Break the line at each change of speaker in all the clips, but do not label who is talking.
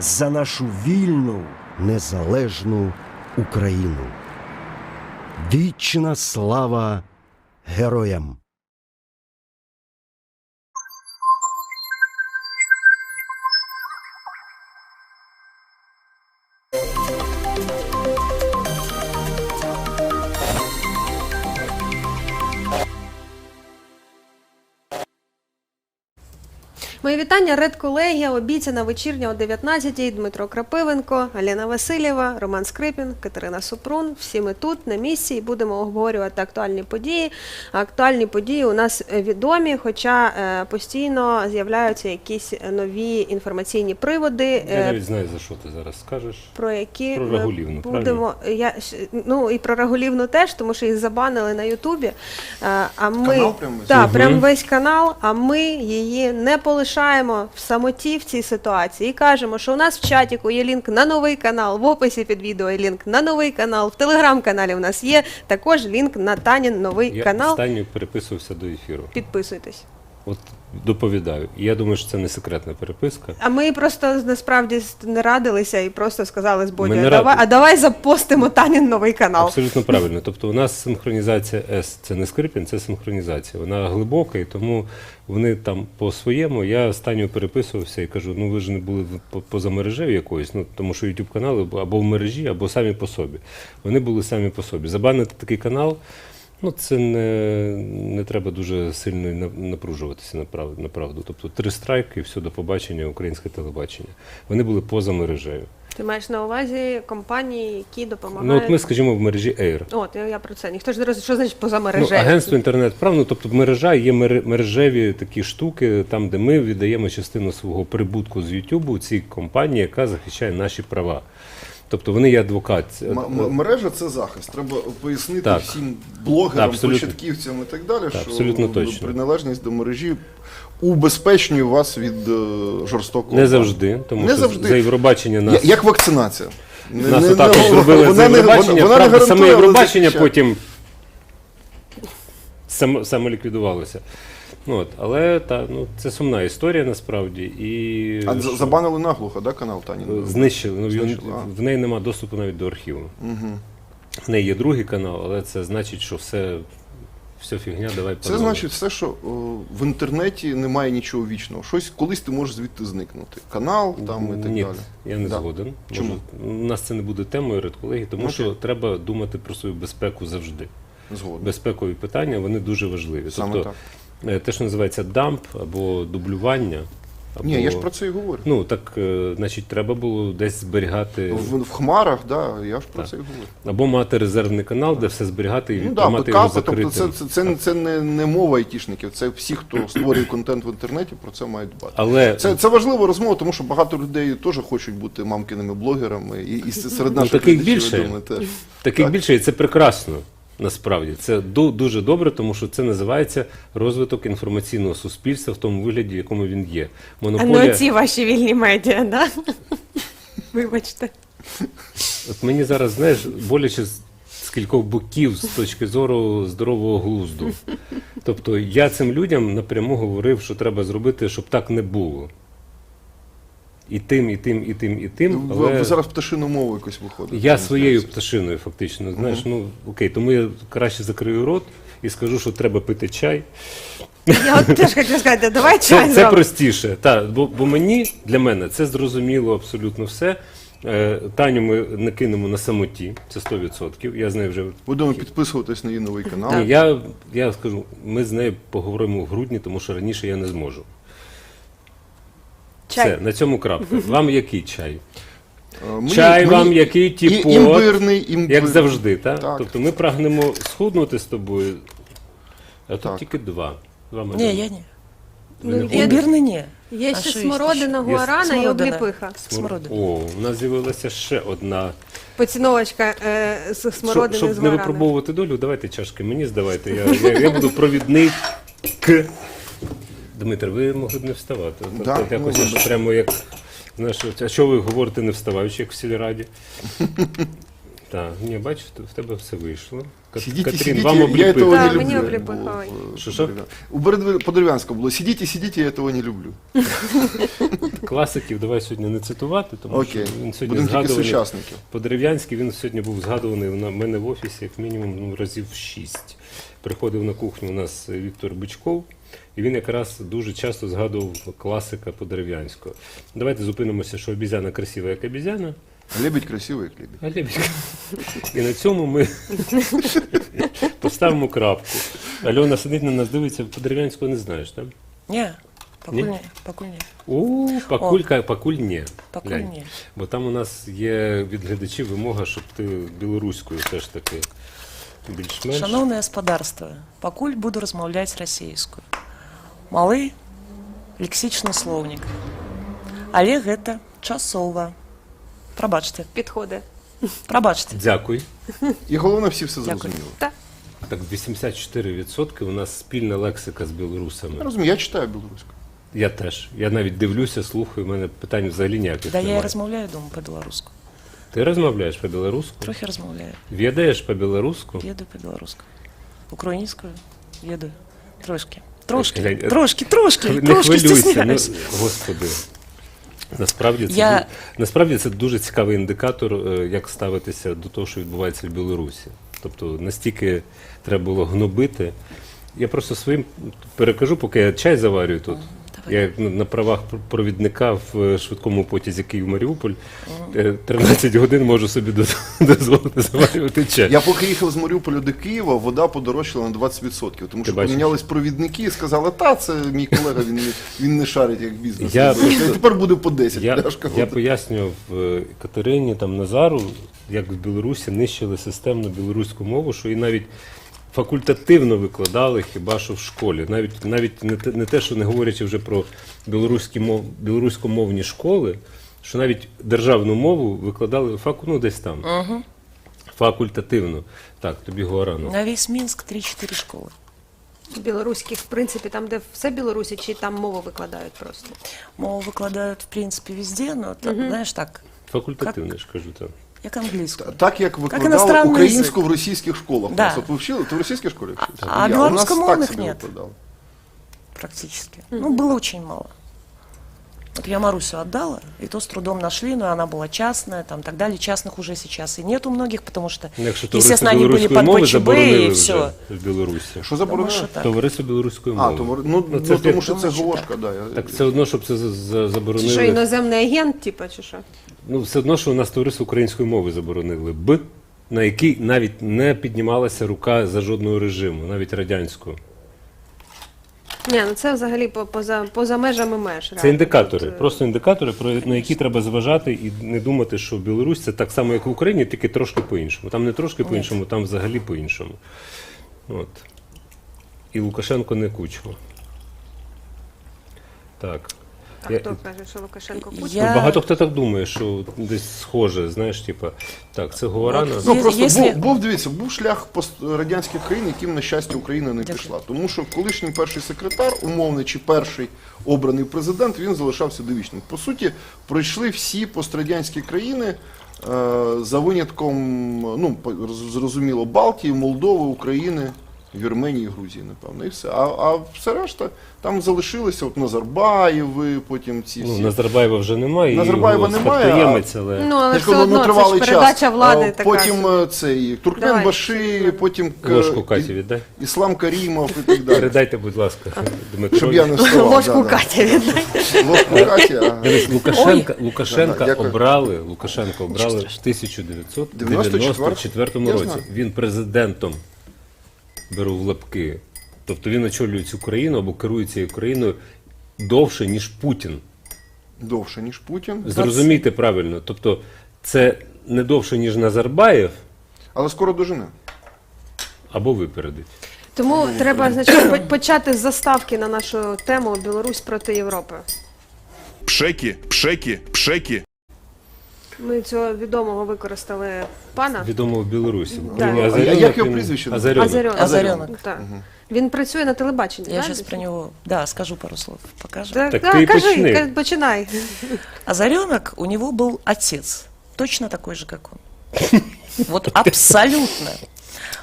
за нашу вільну, незалежну Україну. Вічна слава героям!
Мої вітання, редколегія, обіцяна вечірня о 19-й, Дмитро Крапивенко, Аліна Васильєва, Роман Скрипін, Катерина Супрун. Всі ми тут, на місці, і будемо обговорювати актуальні події. А актуальні події у нас відомі, хоча постійно з'являються якісь нові інформаційні приводи.
Я навіть знаю, за що ти зараз скажеш.
Про які
про Рагулівну,
будемо. Ну і про Рагулівну теж, тому що їх забанили на Ютубі. А ми,
канал прямо?
Так, прямо весь канал, а ми її не полишаємо в самоті в цій ситуації і кажемо, що у нас в чатіку є лінк на новий канал, в описі під відео є лінк на новий канал, в телеграм-каналі у нас є також лінк на Танін новий канал.
Я останньо переписувався до ефіру.
Підписуйтесь.
От доповідаю. І я думаю, що це не секретна переписка.
А ми просто насправді не радилися і просто сказали з Бодю, давай запостимо Танін новий канал.
Абсолютно правильно. Тобто у нас синхронізація С, це не Скрипін, це синхронізація. Вона глибока, і тому вони там по-своєму. Я останньо переписувався і кажу, ну ви ж не були поза мережею якоюсь, ну тому що YouTube канали або в мережі, або самі по собі. Вони були самі по собі. Забанити такий канал, ну, це не треба дуже сильно напружуватися на правду. Тобто 3 страйки і все, до побачення, українське телебачення. Вони були поза мережею.
Ти маєш на увазі компанії, які допомагають?
Ну, от ми, скажімо, в мережі Air.
От, я про це. Ніхто ж не розуміє, що значить поза мережею?
Ну, агентство інтернет-прав, ну, тобто мережа є мережеві такі штуки, там, де ми віддаємо частину свого прибутку з YouTube цій компанії, яка захищає наші права. Тобто вони є адвокат.
Мережа – це захист. Треба пояснити
так.
всім блогерам,
абсолютно.
Початківцям і так далі,
Так,
що
абсолютно точно.
приналежність до мережі убезпечує вас від жорстокого.
Не завжди, тому що за Євробачення нас...
Як вакцинація.
Нас отак зробили за Євробачення, правда, саме Євробачення потім самоліквідувалося. От, але це сумна історія насправді. І
а забанили наглухо, да, канал Танін?
Знищили. В неї немає доступу навіть до архіву. Угу. В неї є другий канал, але це значить, що все фігня, давай
Це значить все, що в інтернеті немає нічого вічного. Щось колись ти можеш звідти зникнути. Канал там і так
Ні,
далі.
Я не згоден.
Чому?
У нас це не буде темою редколегії, тому що треба думати про свою безпеку завжди.
Згоден.
Безпекові питання, вони дуже важливі.
Саме
тобто,
так.
Те, що називається дамп або дублювання. Або...
Ні, я ж про це і говорю.
Ну, так, значить, треба було десь зберігати...
В хмарах, да, я ж про це і говорю.
Або мати резервний канал, де все зберігати і тримати його закритим.
Тобто це не мова айтішників, це всі, хто створює контент в інтернеті, про це мають дбати.
Але...
Це важлива розмова, тому що багато людей теж хочуть бути мамкиними блогерами, і серед наших
таких більше. Таких більше, і це прекрасно. Насправді, це дуже добре, тому що це називається розвиток інформаційного суспільства в тому вигляді, в якому він є.
Монополія... А не ці ваші вільні медіа, да? Вибачте.
От мені зараз, знаєш, боляче з кількох боків з точки зору здорового глузду. Тобто я цим людям напряму говорив, що треба зробити, щоб так не було. І тим, і тим, і тим, і тим. Але...
Ви зараз пташину мову якось виходите.
Я своєю пташиною фактично, знаєш, ну окей, тому я краще закрию рот і скажу, що треба пити чай.
Я от теж хочу сказати, давай чай зробимо.
Це простіше, так, бо для мене це зрозуміло абсолютно все. Таню ми не кинемо на самоті, це 100%. Я з нею вже...
Будемо підписуватись на її новий канал.
Ні, я скажу, ми з нею поговоримо в грудні, тому що раніше я не зможу.
Чай.
Все, на цьому крапка. Вам який чай? Чай вам який тіпот,
імбирний.
Як завжди, так?
Так.
Тобто ми прагнемо схуднути з тобою, а тут тільки два.
Ні, я ні.
Імбирний ні. Є ще смородина, гуарана і обліпиха.
О, у нас з'явилася ще одна
поціновочка з смородини з гуарана.
Щоб не випробовувати долю, давайте чашки мені здавайте. Я буду провідник. Дмитро, ви могли б не вставати. Якось прямо як, знаєш, а що ви говорите не вставаючи, як в сільраді? Так, ні, бачите, в тебе все вийшло. Катрін, вам обліпити.
Так, мені обліпихали.
Що?
У По-дерев'янському було, сидіть, я того не люблю.
класиків давай сьогодні не цитувати, тому
Окей,
що він сьогодні
будемо тільки
згадуваний.
сучасників.
По-дерев'янськи він сьогодні був згадуваний в мене в офісі як мінімум разів 6. Приходив на кухню у нас Віктор Бичков, і він якраз дуже часто згадував класика по-дерев'янську. Давайте зупинимося, що обізяна красива як обізяна,
Лебідь красивий, як лебідь.
а лебідь. І на цьому ми поставимо крапку. Альона сидить на нас, дивиться, по-дерев'янську не знаєш, так?
Не, покуль
Ні?
не, покуль не.
Покуль ні.
Покуль
Глянь.
ні.
Бо там у нас є від глядачів вимога, щоб ти білоруською теж таки більш-менш.
Шановне господарство, покуль буду розмовляти російською. Малий лексичний словник. Але гэта часова. Пробачте,
Підходи.
пробачте.
Дякую.
І головне, всі все
Дякую.
зрозуміли.
Так.
Так, 84% у нас спільна лексика з
Я
білорусами.
розумію, я читаю білоруську.
Я теж. Я навіть дивлюся, слухаю, у мене питань взагалі ніяких
Да я і
немає.
розмовляю дома по-білоруську.
Ти розмовляєш по-білоруську?
Трохи розмовляю.
Відаєш по-білоруську?
Еду по-білоруську. Українською еду. Трошки. Трошки,
Глянь,
трошки,
Не
трошки
хвилюйся,
стесняюсь.
господи. Насправді це,
Я-
насправді це дуже цікавий індикатор, як ставитися до того, що відбувається в Білорусі. Тобто настільки треба було гнобити. Я просто своїм перекажу, поки я чай заварюю тут.
Давай.
Я на правах провідника в швидкому потязі Київ-Маріуполь 13 годин можу собі дозволити заварювати чай.
Я поки їхав з Маріуполя до Києва, вода подорожчала на 20%, тому
Ти
що
бачиш?
помінялись провідники і сказали, та це мій колега, він не шарить як бізнес.
Я
робить.
просто-
Тепер буде по 10 пляшка
Я
води.
пояснював Катерині там Назару, як в Білорусі нищили системно білоруську мову, що і навіть факультативно викладали хіба що в школі. Навіть не те, що не говорячи вже про білоруськомовні школи, що навіть державну мову викладали десь там. Факультативно. Так, тобі Гуарану.
На весь Мінськ 3-4 школи.
Білоруських, в принципі, там, де все Білорусі, чи там мову викладають просто?
Мову викладають, в принципі, везде, но, знаєш, так,
Факультативно, я ж кажу так.
як англійську.
Так як викладали
іностранний
українську
язик.
в російських школах.
Да.
От ви вчили? Ти в російській школі вчився?
а
Я. У нас
белорусскомовных
так собі
нет.
викладали.
Практически. Ну, было очень мало. Вот я Марусю отдала, и то с трудом нашли, но она была частная, там, так далее. Частных уже сейчас и нет у многих, потому что,
Ну, якщо
естественно,
товариство
они были
білоруської
под
мови
БЧБ
заборонили
и
вже
все.
в Білорусі.
Що
Думаю,
заборонено?
що так.
Товариство білоруської мови.
Ну,
це
тому що це
думаю, що
ГОшка, да.
Так це одно, щоб це
Чи
заборонили.
що, іноземний агент, типу, чи що?
Ну, все одно, що у нас товариство української мови заборонили. На якій навіть не піднімалася рука за жодного режиму, навіть радянського.
Ні, ну це взагалі поза межами меж.
Це
реально.
індикатори,
Тут,
просто індикатори, на які треба зважати і не думати, що Білорусь це так само, як в Україні, тільки трошки по-іншому. Там не трошки по-іншому, там взагалі по-іншому. От. І Лукашенко не Кучма. Так.
А
Я-
хто каже, що Лукашенко Путін?
Я-
Ну, багато хто так думає, що десь схоже, знаєш, типа, так, це Гуарана.
Ну,
Ну, просто
Якщо-
дивіться, був шлях радянських країн, яким, на щастя, Україна не пішла. Тому що колишній перший секретар, умовний, чи перший обраний президент, він залишався довічним. По суті, пройшли всі пострадянські країни, за винятком, ну, зрозуміло, Балтії, Молдови, України, Вірменії, Грузії, напевно, і все. А все решта, там залишилися от Назарбаєв, потім ці всі.
Ну, Назарбаєва вже немає,
Назарбаєва
його
немає,
спадкоємець, але...
Ну, але
Я
все
ж кажу,
одно, це
тривалий
ж передача
час.
влади така.
Потім цей Туркмен
Давай.
Баши, потім
Ложку Каті віддай.
Іслам Карімов і так далі.
Передайте, будь ласка, Дмитрові.
Щоб я не вставав.
Ложку
да.
Катя віддай.
Ложку Каті, а
Дивись, Лукашенка
Да, дякую.
обрали в 1994
Я
році.
знаю.
Він президентом, беру в лапки. Тобто він очолює цю країну або керує цією країною довше, ніж Путін.
довше, ніж Путін.
Зрозумійте правильно. Тобто це не довше, ніж Назарбаєв,
Але скоро дожене.
або випередить.
Тому треба, значить, почати з заставки на нашу тему «Білорусь проти Європи».
Пшеки, пшеки, пшеки.
Ми цього відомого використали пана.
Відомо в Білорусі. В
Да.
Україні
А
Азарьонок,
як його
він-
прізвище?
Азарьонок.
Азарьонок.
Азарьонок.
Так. Він працює на телебаченні,
Я
так?
сейчас про него, да, скажу пару слов, покажем.
Так,
Так
так,
ти і
кажи,
почни.
починай.
Озаренок, у него был отец, точно такой же, как он. Вот абсолютно.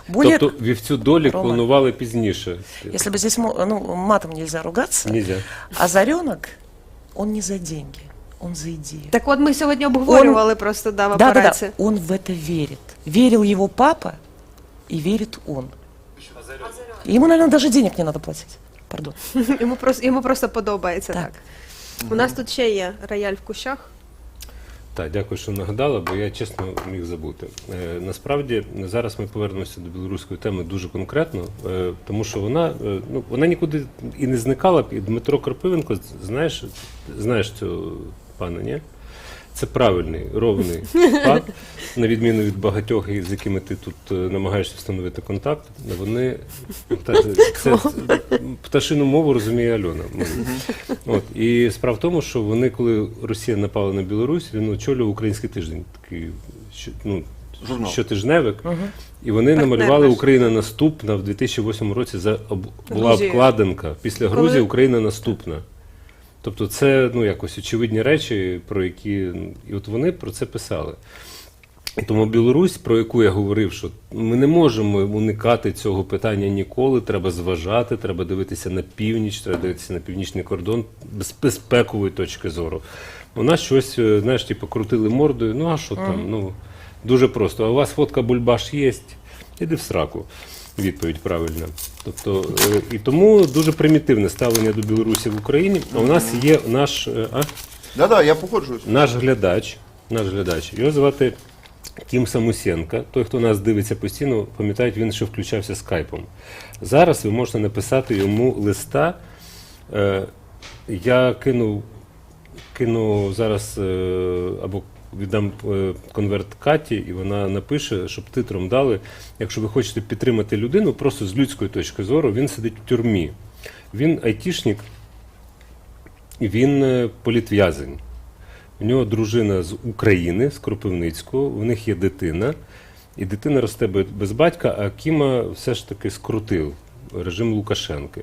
Более,
Тобто вівцю долі
Рома.
клонували пізніше.
если бы здесь матом нельзя ругаться,
Нельзя.
Озаренок, он не за деньги. он за идею.
Так от ми сьогодні обговорювали просто в
Да-да-да,
апараті.
он в это верит. Верил его папа и верит он. Ему, наверное, даже денег не надо платить. Пардон.
Йому просто подобається так.
Так.
У нас тут ще є рояль в кущах.
Так, дякую, що нагадала, бо я чесно міг забути. Насправді, зараз ми повернемося до білоруської теми дуже конкретно, тому що вона нікуди і не зникала. І Дмитро Крапивенко, знаєш цього пана, ні? Це правильний, ровний пан, на відміну від багатьох, з якими ти тут намагаєшся встановити контакт. Вони це пташину мову розуміє Альона. От. І справа в тому, що вони, коли Росія напала на Білорусь, він очолював Український тиждень, такий щотижневик, і вони намалювали
наш.
Україна наступна в 2008 році. Була
Грузія.
обкладинка. Після Грузії
Коли-
Україна наступна. Тобто це якось очевидні речі, про які і от вони про це писали. І тому Білорусь, про яку я говорив, що ми не можемо уникати цього питання ніколи, треба зважати, треба дивитися на північ, треба дивитися на північний кордон з безпекової точки зору. У нас щось, знаєш, типу, крутили мордою, ну а що там, дуже просто. А у вас фотка Бульбаш є? Іди в сраку. Відповідь правильна. Тобто, і тому дуже примітивне ставлення до Білорусі в Україні. А у нас є наш,
Да-да, я погоджуюсь.
наш глядач, його звати Кім Самусенко. Той, хто нас дивиться постійно, пам'ятають, він ще включався скайпом. Зараз ви можете написати йому листа. Я кину зараз або віддам конверт Каті, і вона напише, щоб титром дали, якщо ви хочете підтримати людину, просто з людської точки зору, він сидить в тюрмі. Він айтішник, він політв'язень. У нього дружина з України, з Кропивницького, у них є дитина, і дитина росте без батька, а Кіма все ж таки скрутив режим Лукашенка.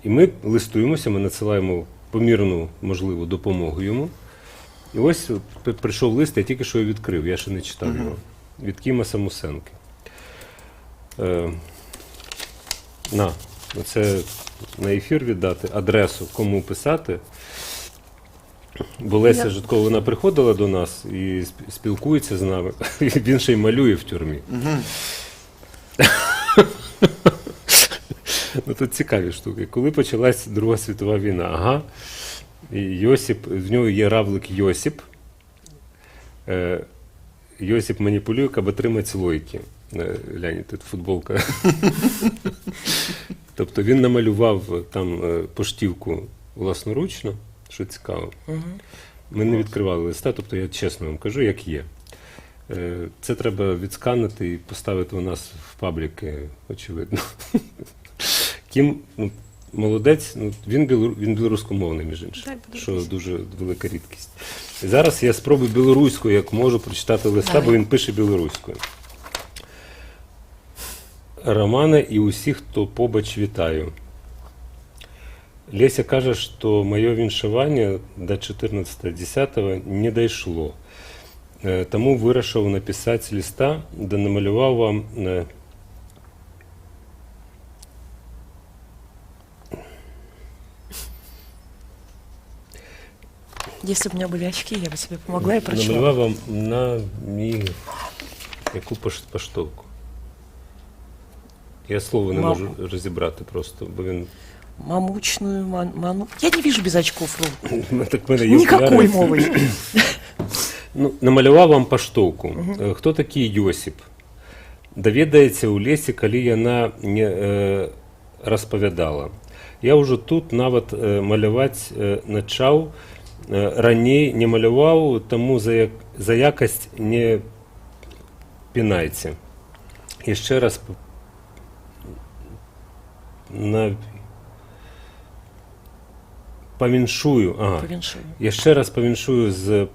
І ми листуємося, ми надсилаємо помірну можливу допомогу йому. І ось прийшов лист, я тільки що його відкрив, я ще не читав його, від Кіма Самусенки. Це на ефір віддати, адресу, кому писати. Бо Леся Житкова, вона приходила до нас і спілкується з нами, і він ще й малює в тюрмі. Тут цікаві штуки. Коли почалась Друга світова війна, і Йосип, в нього є равлик Йосип. Йосип маніпулює, аби тримати лойки. Глянь, тут футболка. Тобто він намалював там поштівку власноручно, що цікаво. Ми не відкривали листа, тобто я чесно вам кажу, як є. Це треба відсканити і поставити у нас в пабліки, очевидно. Кім, молодець, він білоруськомовний, між іншим, що дуже велика рідкість. І зараз я спробую білоруською, як можу, прочитати листа, бо він пише білоруською. Романе і усіх, хто побач, вітаю. Леся каже, що моє віншування до 14.10 не дійшло. Тому вирішив написати листа, де намалював вам
Если бы у меня были очки, я бы тебе помогла и прочла.
намалював вам на мій яку поштовку. Я слово не можу розібрати просто, бо він...
Мамучную, ману... Я не вижу без очков.
Так в мене є
Никакой
окуляри.
мовы.
Намалював вам поштовку. Хто такий Йосип? Доведається у Лесі, коли вона не розповідала. Я вже тут навіть малювати почав. Ранее не малював, тому за якость не пінайте. І ще раз повіншую.
Повіншую.
Я ще раз повіншую з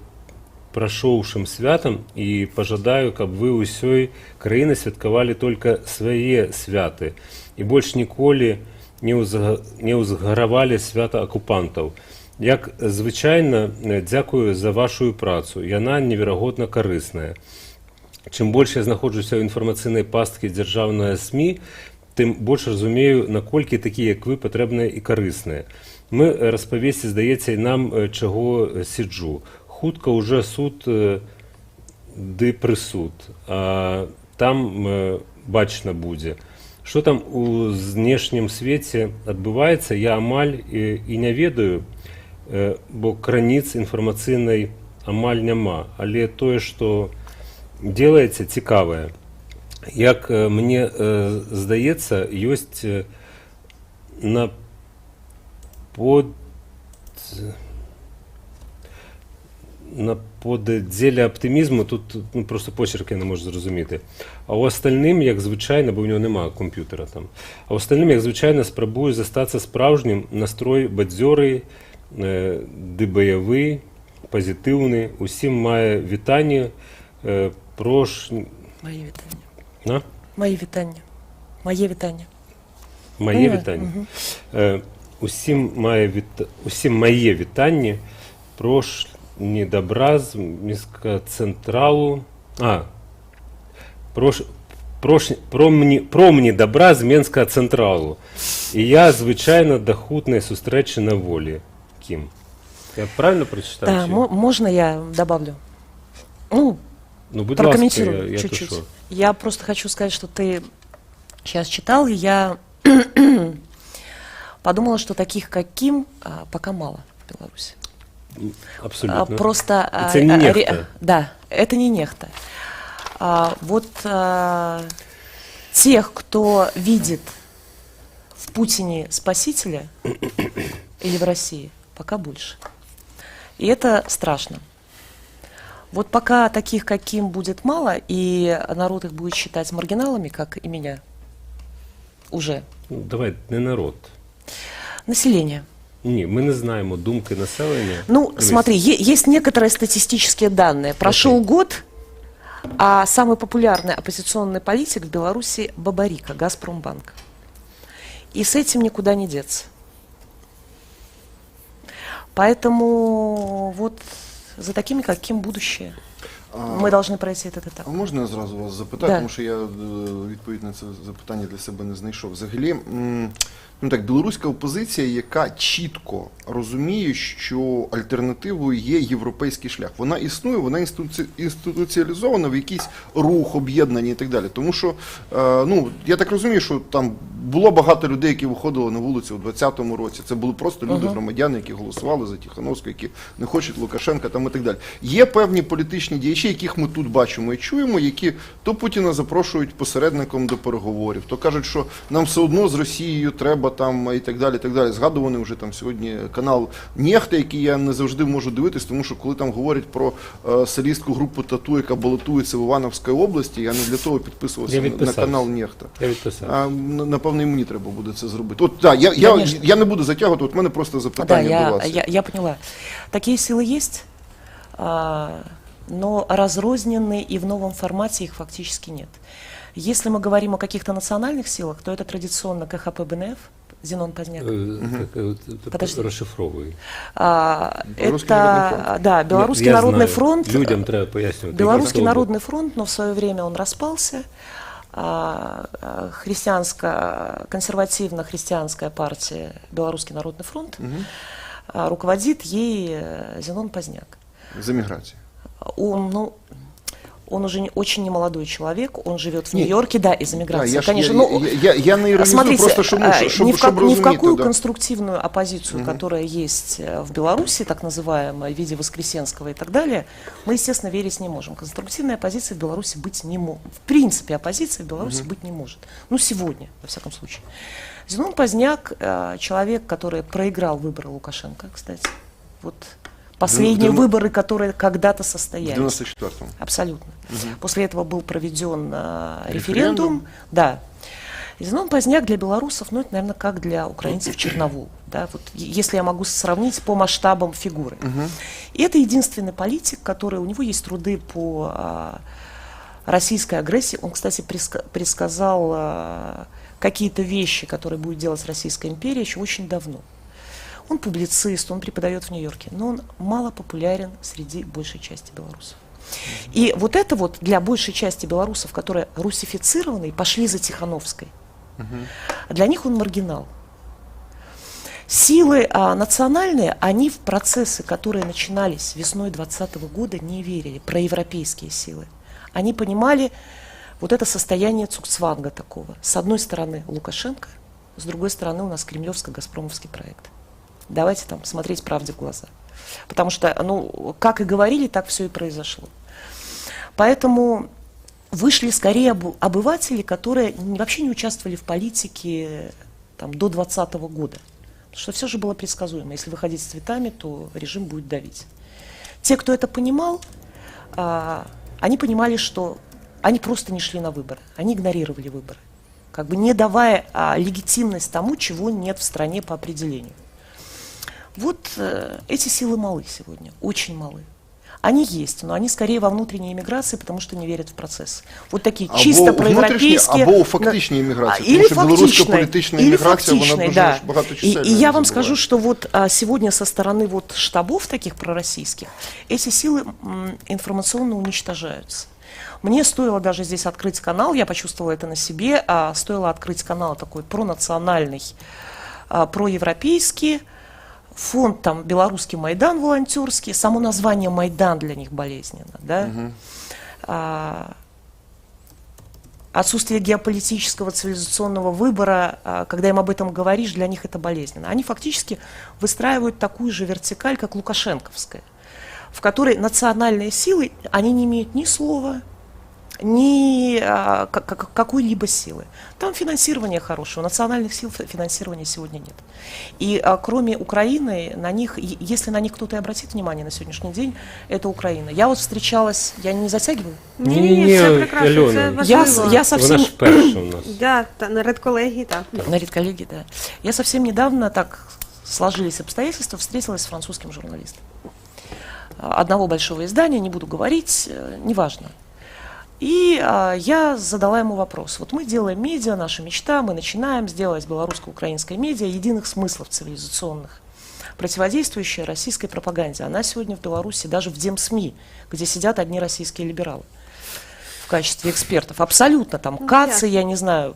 прошовшим святом і пожадаю, каб ви усьої країни святкували тільки свої святи і більш ніколи не узгоравали свята окупантів. Як звичайно, дякую за вашу працю. Яна невероятно корисна. Чим більше я знаходжуся в інформаційній пастці державної СМІ, тим більше розумію, наскільки такі, як ви, потрібні і корисні. Ми розповісти, здається, і нам чого сиджу. Хутко уже суд ди присуд, а там бачно буде. Що там у знешнім світі відбувається, я амаль і не ведаю, бо краніц інформаційної амаль нема. Але те, що робиться, цікаве. Як мені здається, є на подділі оптимізму, тут просто почерк я не можу зрозуміти. А у остальним, як звичайно, бо в нього немає комп'ютера там, а у остальним, як звичайно, спробую зостатися справжнім, настрой бадьорий, бойовий, позитивний, усім має вітання,
Мои витания.
На?
Мои витания. Моє вітання.
Моє вітання. Усім моє вітання. Прошні добра з міськцентралу. Про мені добра з Мінського централу. І я, звичайно, до хутної зустрічі на волі. Ким? Я правильно прочитав?
Да,
чи?
можно я добавлю? Ну,
Ну, будь
прокомментирую
ласка, я
чуть-чуть.
то що?
Я просто хочу сказать, что ты сейчас читал, и я подумала, что таких, как Ким, пока мало в Беларуси.
Абсолютно.
Просто...
Это не нехта.
Да, это не нехта. Тех, кто видит в Путине спасителя или в России, пока больше. И это страшно. Вот пока таких, как Ким, будет мало, и народ их будет считать маргиналами, как и меня, уже.
Ну, давай, не народ.
Население.
Ні, ми не знаємо думки населення.
Ну,
Дивись,
смотри, есть некоторые статистические данные. Прошел год, а самый популярный оппозиционный политик в Беларуси Бабарика, Газпромбанк. И с этим никуда не деться. Поэтому вот за такими, как Ким, будущее. Ми повинні пройти цей етап.
А можна я зразу вас запитаю,
Да.
тому що я відповідь на це запитання для себе не знайшов. Взагалі, ну так, білоруська опозиція, яка чітко розуміє, що альтернативою є європейський шлях. Вона існує, вона інституціалізована в якийсь рух, об'єднання і так далі. Тому що, ну, я так розумію, що там було багато людей, які виходили на вулицю у 2020 році. Це були просто люди, громадяни, які голосували за Тихановського, які не хочуть Лукашенка там і так далі. Є певні політичні діячі, яких ми тут бачимо і чуємо, які то Путіна запрошують посередником до переговорів, то кажуть, що нам все одно з Росією треба там і так далі, і так далі. Згадуваний вже там сьогодні канал Нєхта, який я не завжди можу дивитись, тому що коли там говорять про солістку групи Тату, яка балотується в Івановській області, я не для того підписувався на канал Нєхта.
Я відписав.
Напевно, і мені треба буде це зробити. От так, я не буду затягувати, от в мене просто запитання до вас.
Я поняла. Такие силы есть, но разрозненные, и в новом формате их фактически нет. Если мы говорим о каких-то национальных силах, то это традиционно КХП БНФ, Зенон Поздняк. Подожди.
Розшифровую.
Белорусский народный фронт.
Да, Белорусский
Я
народный
знаю.
фронт.
Людям треба пояснювати.
Белорусский
які
народный фронт, но в свое время он распался. Консервативно-христианская партия Белорусский народный фронт, руководит ей Зенон Поздняк.
За міграцію.
Он уже очень немолодой человек, он живет в Нью-Йорке, да, из-за миграции,
Да,
конечно.
я не иронизирую,
Смотрите,
просто чтобы
ни в
разуметь,
какую
да.
конструктивную оппозицию, которая есть в Беларуси, так называемая, в виде Воскресенского и так далее, мы, естественно, верить не можем. Конструктивной оппозиции в Беларуси быть не может. В принципе, оппозиции в Беларуси быть не может. Ну, сегодня, во всяком случае. Зенон Поздняк, человек, который проиграл выборы Лукашенко, кстати. Вот последние выборы, которые когда-то
В
состоялись.
94-му.
Абсолютно. После этого был проведен референдум. Да. И Зенон Поздняк для белорусов, ну, это, наверное, как для украинцев Черновол. Да, вот, если я могу сравнить по масштабам фигуры. И это единственный политик, который, у него есть труды по российской агрессии. Он, кстати, предсказал какие-то вещи, которые будет делать Российская империя еще очень давно. Он публицист, он преподает в Нью-Йорке, но он мало популярен среди большей части белорусов. И вот это вот для большей части белорусов, которые русифицированы и пошли за Тихановской, для них он маргинал. Силы национальные, они в процессы, которые начинались весной 2020 года, не верили, проевропейские силы. Они понимали вот это состояние цугцванга такого. С одной стороны Лукашенко, с другой стороны у нас кремлевско-газпромовский проект. Давайте там смотреть правде в глаза. Потому что, ну, как и говорили, так все и произошло. Поэтому вышли скорее обыватели, которые вообще не участвовали в политике там, до 2020 года. Потому что все же было предсказуемо. Если выходить с цветами, то режим будет давить. Те, кто это понимал, они понимали, что они просто не шли на выборы. Они игнорировали выборы, как бы не давая легитимность тому, чего нет в стране по определению. Вот эти силы малы сегодня, очень малы. Они есть, но они скорее во внутренней эмиграции, потому что не верят в процесс. Вот такие чисто проевропейские...
Або у фактичній еміграції,
Или
тому що білоруська
фактичной,
політична
или
еміграція, вона
фактичной,
дуже
да.
багаточисельна.
И я вам
не
скажу,
забувайте.
что вот сегодня со стороны вот штабов таких пророссийских эти силы информационно уничтожаются. Мне стоило даже здесь открыть канал, я почувствовала это на себе, стоило открыть канал такой пронациональный, проевропейский, фонд там белорусский Майдан волонтерский, само название Майдан для них болезненно, да? Отсутствие геополитического цивилизационного выбора, когда им об этом говоришь, для них это болезненно. Они фактически выстраивают такую же вертикаль, как лукашенковская, в которой национальные силы, они не имеют ни слова, ни какой-либо силы. Там финансирование хорошее, у национальных сил финансирования сегодня нет. И кроме Украины, на них, если на них кто-то и обратит внимание на сегодняшний день, это Украина. Я вот встречалась, я не затягиваю?
Ні, все прекрасно, це
Альона,
важливо.
Я совсем...
вона ж перша у нас.
Да, та, на редколегії, так.
На редколлегии, да. Я совсем недавно, так сложились обстоятельства, встретилась с французским журналистом. Одного большого издания, не буду говорить, неважно. И я задала ему вопрос. Вот мы делаем медиа, наша мечта, мы начинаем сделать белорусско-украинское медиа единых смыслов цивилизационных, противодействующая российской пропаганде. Она сегодня в Беларуси, даже в Демсми, где сидят одни российские либералы в качестве экспертов. Абсолютно, там, Кацы, я не знаю,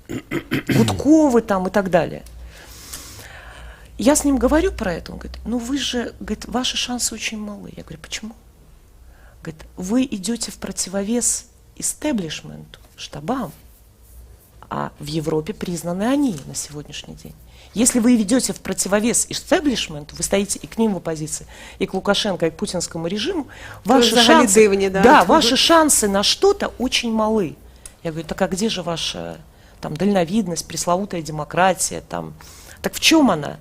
Гудковы там и так далее. Я с ним говорю про это, он говорит, ну вы же, говорит, ваши шансы очень малы. Я говорю, почему? Говорит, вы идете в противовес истеблишменту, штабам, а в Европе признаны они на сегодняшний день. Если вы ведете в противовес истеблишменту, вы стоите и к ним в оппозиции, и к Лукашенко, и к путинскому режиму, ваши шансы,
дивні, да.
да, ваши шансы на что-то очень малы. Я говорю, так а где же ваша там, дальновидность, пресловутая демократия? Там? Так в чем она?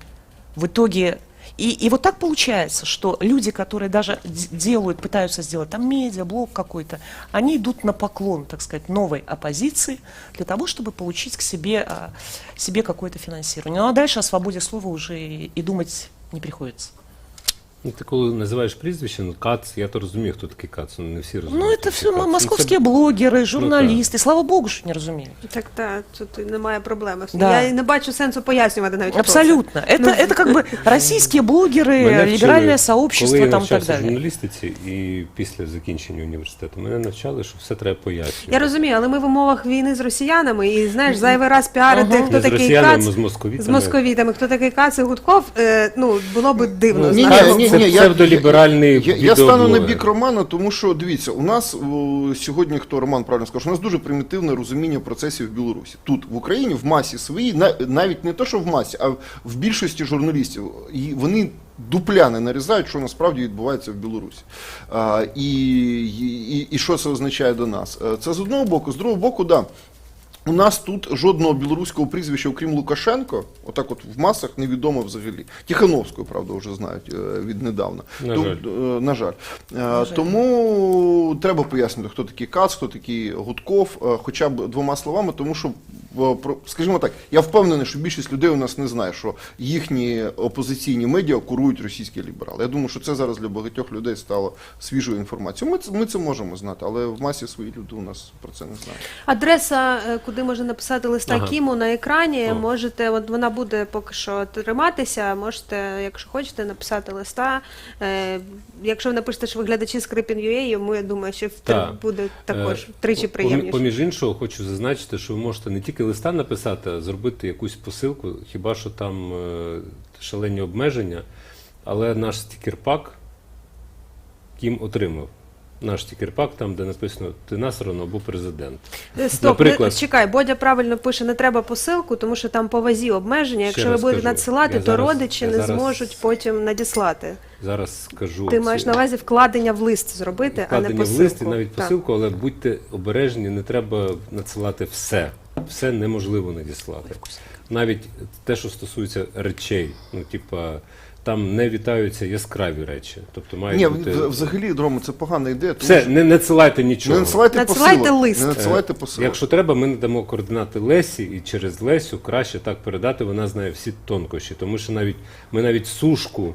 В итоге... И вот так получается, что люди, которые даже делают, пытаются сделать там медиа, блог какой-то, они идут на поклон, так сказать, новой оппозиции для того, чтобы получить к себе какое-то финансирование. Ну а дальше о свободе слова уже и думать не приходится.
Ну, ти коли називаєш прізвище, ну, Кац, я то розумію, хто такий Кац, ну, не всі розуміють.
Ну это
хто
все
такий Кац.
московские
Ну,
блогеры, журналисты, слава богу, что не разумеют.
Так, так, тут немає проблеми.
Да.
Я не бачу сенсу пояснювати навіть. хто це.
Абсолютно. Это как бы российские блогеры,
Мене
либеральное
вчили,
сообщество
коли я
там и так
навчався
далее.
журналістиці і після закінчення університету, мене навчали, що все треба пояснювати.
Я розумію, але ми в умовах війни з росіянами і, знаєш, зайвий раз піарити, хто
Не з
такий
росіянами,
Кац,
з московітами.
з московітами, хто такий Кац і Гудков, ну, було б дивно.
Ну,
Ні,
знаєш.
ні,
Це
ні,
псевдоліберальний
я стану на
відеоблогер.
бік Романа, тому що, дивіться, у нас сьогодні, хто Роман правильно сказав, у нас дуже примітивне розуміння процесів в Білорусі. Тут, в Україні, в масі своїй, навіть не то, що в масі, а в більшості журналістів, і вони дупля не нарізають, що насправді відбувається в Білорусі. І що це означає до нас? Це з одного боку. З другого боку, да. У нас тут жодного білоруського прізвища, окрім Лукашенко, отак от в масах невідомо взагалі. Тихановського, правда, вже знають віднедавна. На жаль. Тому треба пояснити, хто такий Кац, хто такий Гудков, хоча б двома словами, тому що, скажімо так, я впевнений, що більшість людей у нас не знає, що їхні опозиційні медіа курують російські ліберали. Я думаю, що це зараз для багатьох людей стало свіжою інформацією. Ми це можемо знати, але в масі свої люди у нас про це не знають.
Адреса, куди можна написати листа
Ага.
Кіму на екрані,
О.
можете, от вона буде поки що триматися, можете, якщо хочете, написати листа. Якщо ви напишете, що ви глядачі Скрипін.ua, йому, я думаю, що
Так.
буде також тричі приємніше.
Поміж іншого, хочу зазначити, що ви можете не тільки листа написати, а зробити якусь посилку, хіба що там шалені обмеження, але наш стікер-пак Кім отримав. Наш стікер-пак, там, де написано «Ти насрано» або «Президент».
Стоп,
Наприклад,
чекай, Бодя правильно пише, не треба посилку, тому що там по вазі обмеження. Якщо ви
раз
будете
кажу,
надсилати,
я
то
зараз-
родичі
я
не
зараз-
зможуть потім надіслати.
зараз скажу.
Ти маєш на увазі вкладення в лист зробити, а не
Вкладення
посилку.
в лист і навіть
Так.
посилку, але будьте обережні, не треба надсилати все. Все неможливо надіслати. Навіть те, що стосується речей, ну, типа, там не вітаються яскраві речі. Тобто має
Ні,
бути...
взагалі, Рома, це погана ідея. Тому
Все,
що
не надсилайте нічого.
не надсилайте
Надсилайте
посилок.
лист.
Не надсилайте посилок.
Якщо треба, ми надамо координати Лесі, і через Лесю краще так передати, вона знає всі тонкощі. Тому що ми навіть сушку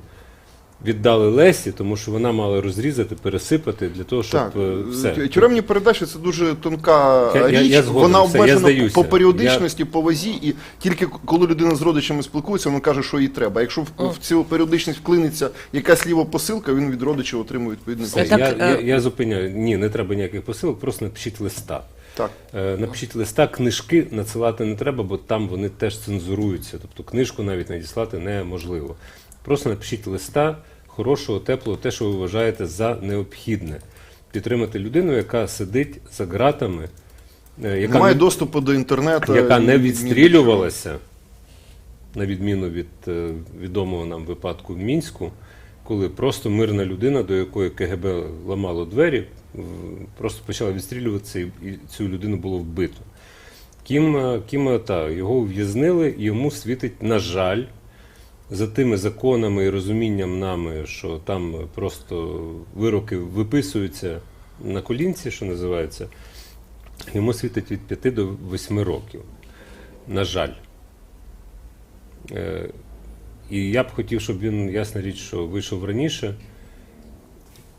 віддали Лесі, тому що вона мала розрізати, пересипати для того, щоб
Так,
все.
тюремні передачі це дуже тонка
Я
річ,
згоден,
вона
все, я
обмежена
здаюся.
по періодичності, по вазі, і тільки коли людина з родичами спілкується, вона каже, що їй треба. А якщо в цю періодичність вклиниться якась ліва посилка, він від родичів отримує відповідний
Все,
посил.
Так,
я зупиняю. Ні, не треба ніяких посилок, просто напишіть листа.
Так.
Напишіть листа, книжки надсилати не треба, бо там вони теж цензуруються. Тобто книжку навіть надіслати неможливо. Просто напишіть листа, хорошого, теплого, те, що ви вважаєте за необхідне. Підтримати людину, яка сидить за ґратами, яка
Немає
не,
доступу до інтернету.
яка не
і
відстрілювалася, на відміну від відомого нам випадку в Мінську, коли просто мирна людина, до якої КГБ ламало двері, просто почала відстрілюватися, і цю людину було вбито. Кіма його ув'язнили, і йому світить, на жаль, за тими законами і розумінням нами, що там просто вироки виписуються на колінці, що називається, йому світить від 5 до 8 років. На жаль. І я б хотів, щоб він, ясна річ, що вийшов раніше.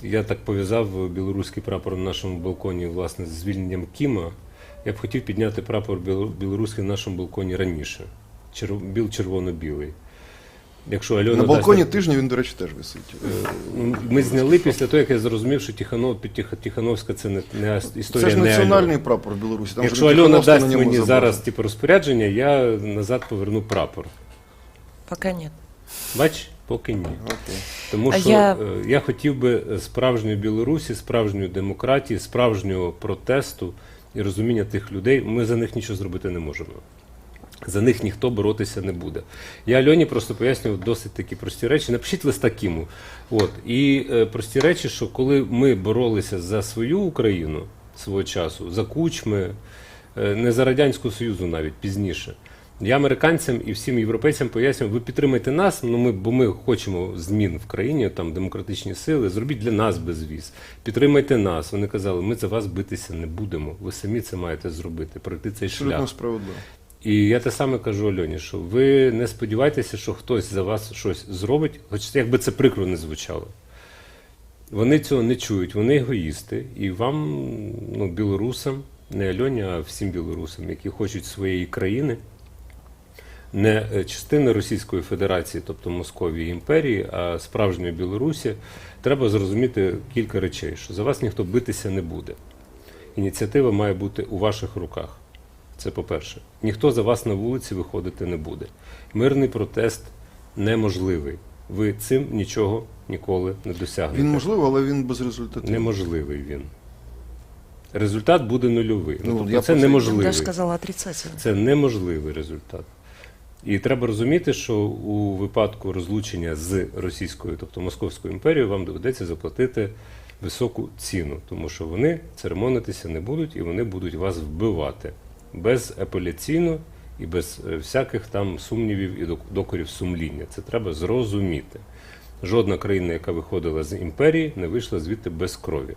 Я так пов'язав білоруський прапор на нашому балконі, власне, з звільненням Кіма. Я б хотів підняти прапор білоруський на нашому балконі раніше. Червоно-білий. Якщо Альона
На балконі
дасть...
тижня він, до речі, теж висить.
Ми зняли після того, як я зрозумів, що Тихановська це не історія
Це ж
не
національний
Альони.
прапор Білорусі. Там
Якщо
же
Альона
Тихановська
дасть
на ньому
мені
зображена.
зараз розпорядження, я назад поверну прапор.
Пока нет.
Бач, поки ні.
Окей.
Тому
А
що
я-
я хотів би справжньої Білорусі, справжньої демократії, справжнього протесту і розуміння тих людей. Ми за них нічого зробити не можемо. За них ніхто боротися не буде. Я Альоні просто пояснював досить такі прості речі. Напишіть листа Кіму. І прості речі, що коли ми боролися за свою Україну свого часу, за Кучми, не за Радянського Союзу навіть пізніше, я американцям і всім європейцям пояснював, ви підтримайте нас, бо ми хочемо змін в країні, там демократичні сили, зробіть для нас безвіз. Підтримайте нас. Вони казали, ми за вас битися не будемо, ви самі це маєте зробити, пройти цей
Абсолютно
шлях.
справедливо.
І я те саме кажу Альоні, що ви не сподівайтеся, що хтось за вас щось зробить, хоч якби це прикро не звучало. Вони цього не чують, вони егоїсти. І вам, білорусам, не Альоні, а всім білорусам, які хочуть своєї країни, не частини Російської Федерації, тобто Московії імперії, а справжньої Білорусі, треба зрозуміти кілька речей, що за вас ніхто битися не буде. Ініціатива має бути у ваших руках. Це по-перше. Ніхто за вас на вулиці виходити не буде. Мирний протест неможливий. Ви цим нічого ніколи не досягнете.
Він можливий, але він безрезультативний.
Неможливий він. Результат буде нульовий.
Ну,
це
я про це
неможливий.
Даже сказала отрицательно.
Це неможливий результат. І треба розуміти, що у випадку розлучення з Російською, тобто Московською імперією, вам доведеться заплатити високу ціну, тому що вони церемонитися не будуть і вони будуть вас вбивати. Безапеляційно і без всяких там сумнівів і докорів сумління. Це треба зрозуміти. Жодна країна, яка виходила з імперії, не вийшла звідти без крові.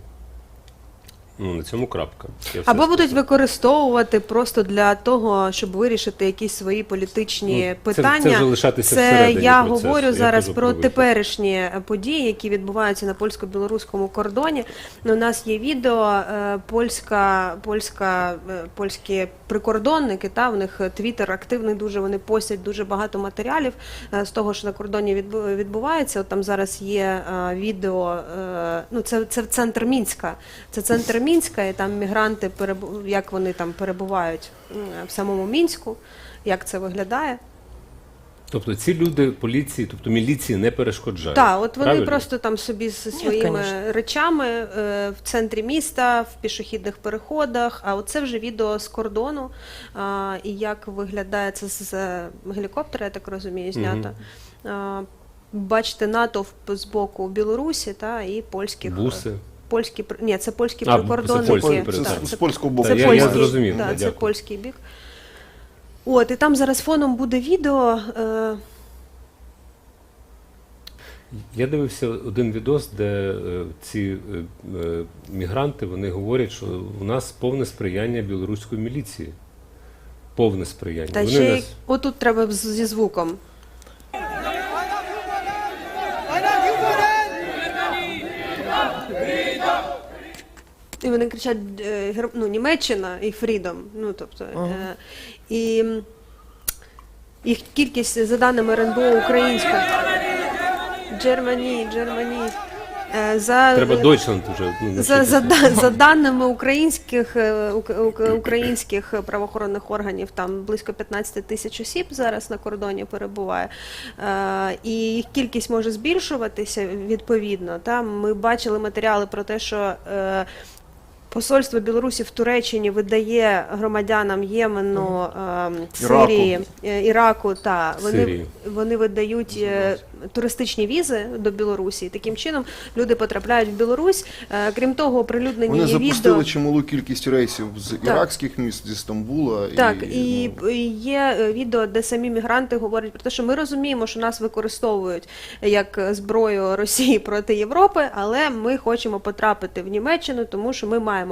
На цьому крапка. Я все
Або будуть
сказав.
використовувати просто для того, щоб вирішити якісь свої політичні питання.
Це вже лишатися
Це
всередині
я
процесу.
говорю
Я
зараз
кажу
про
вихід.
теперішні події, які відбуваються на польсько-білоруському кордоні. У нас є відео, польські прикордонники, в них твіттер активний дуже, вони постять дуже багато матеріалів з того, що на кордоні відбувається. От там зараз є відео, це центр Мінська. Це центр Мінська, і там мігранти, як вони там перебувають в самому Мінську, як це виглядає.
Тобто ці люди поліції, тобто міліції не перешкоджають.
Так, от вони
правильно?
просто там собі зі своїми
конечно.
речами в центрі міста, в пішохідних переходах, а оце вже відео з кордону, і як виглядає це з гелікоптера, я так розумію, знято. Бачите натовп з боку Білорусі і польських...
Буси.
Ні, це польські
А,
прикордонники.
це польські
Так,
прикордонники.
З польського боку.
Це
Я
польський,
зрозумів,
да,
да,
це
дякую.
польський бік. От, і там зараз фоном буде відео.
Я дивився один відос, де ці мігранти, вони говорять, що у нас повне сприяння білоруської міліції. Повне сприяння.
Та
Вони
ще й
нас...
отут треба зі звуком. І вони кричать Німеччина і Фрідом. Ну, тобто, і їх кількість, за даними РНБО, українська. Джермані.
Треба Deutschland вже.
За даними українських правоохоронних органів, там близько 15 тисяч осіб зараз на кордоні перебуває, і їх кількість може збільшуватися відповідно. Там ми бачили матеріали про те, що посольство Білорусі в Туреччині видає громадянам Ємену, Сирії, Іраку, вони видають туристичні візи до Білорусі. І таким чином люди потрапляють в Білорусь. Крім того, оприлюднені
Вони
є
запустили
відео.
чималу кількість рейсів з іракських міст, зі Стамбула.
Так, і є відео, де самі мігранти говорять про те, що ми розуміємо, що нас використовують як зброю Росії проти Європи, але ми хочемо потрапити в Німеччину, тому що ми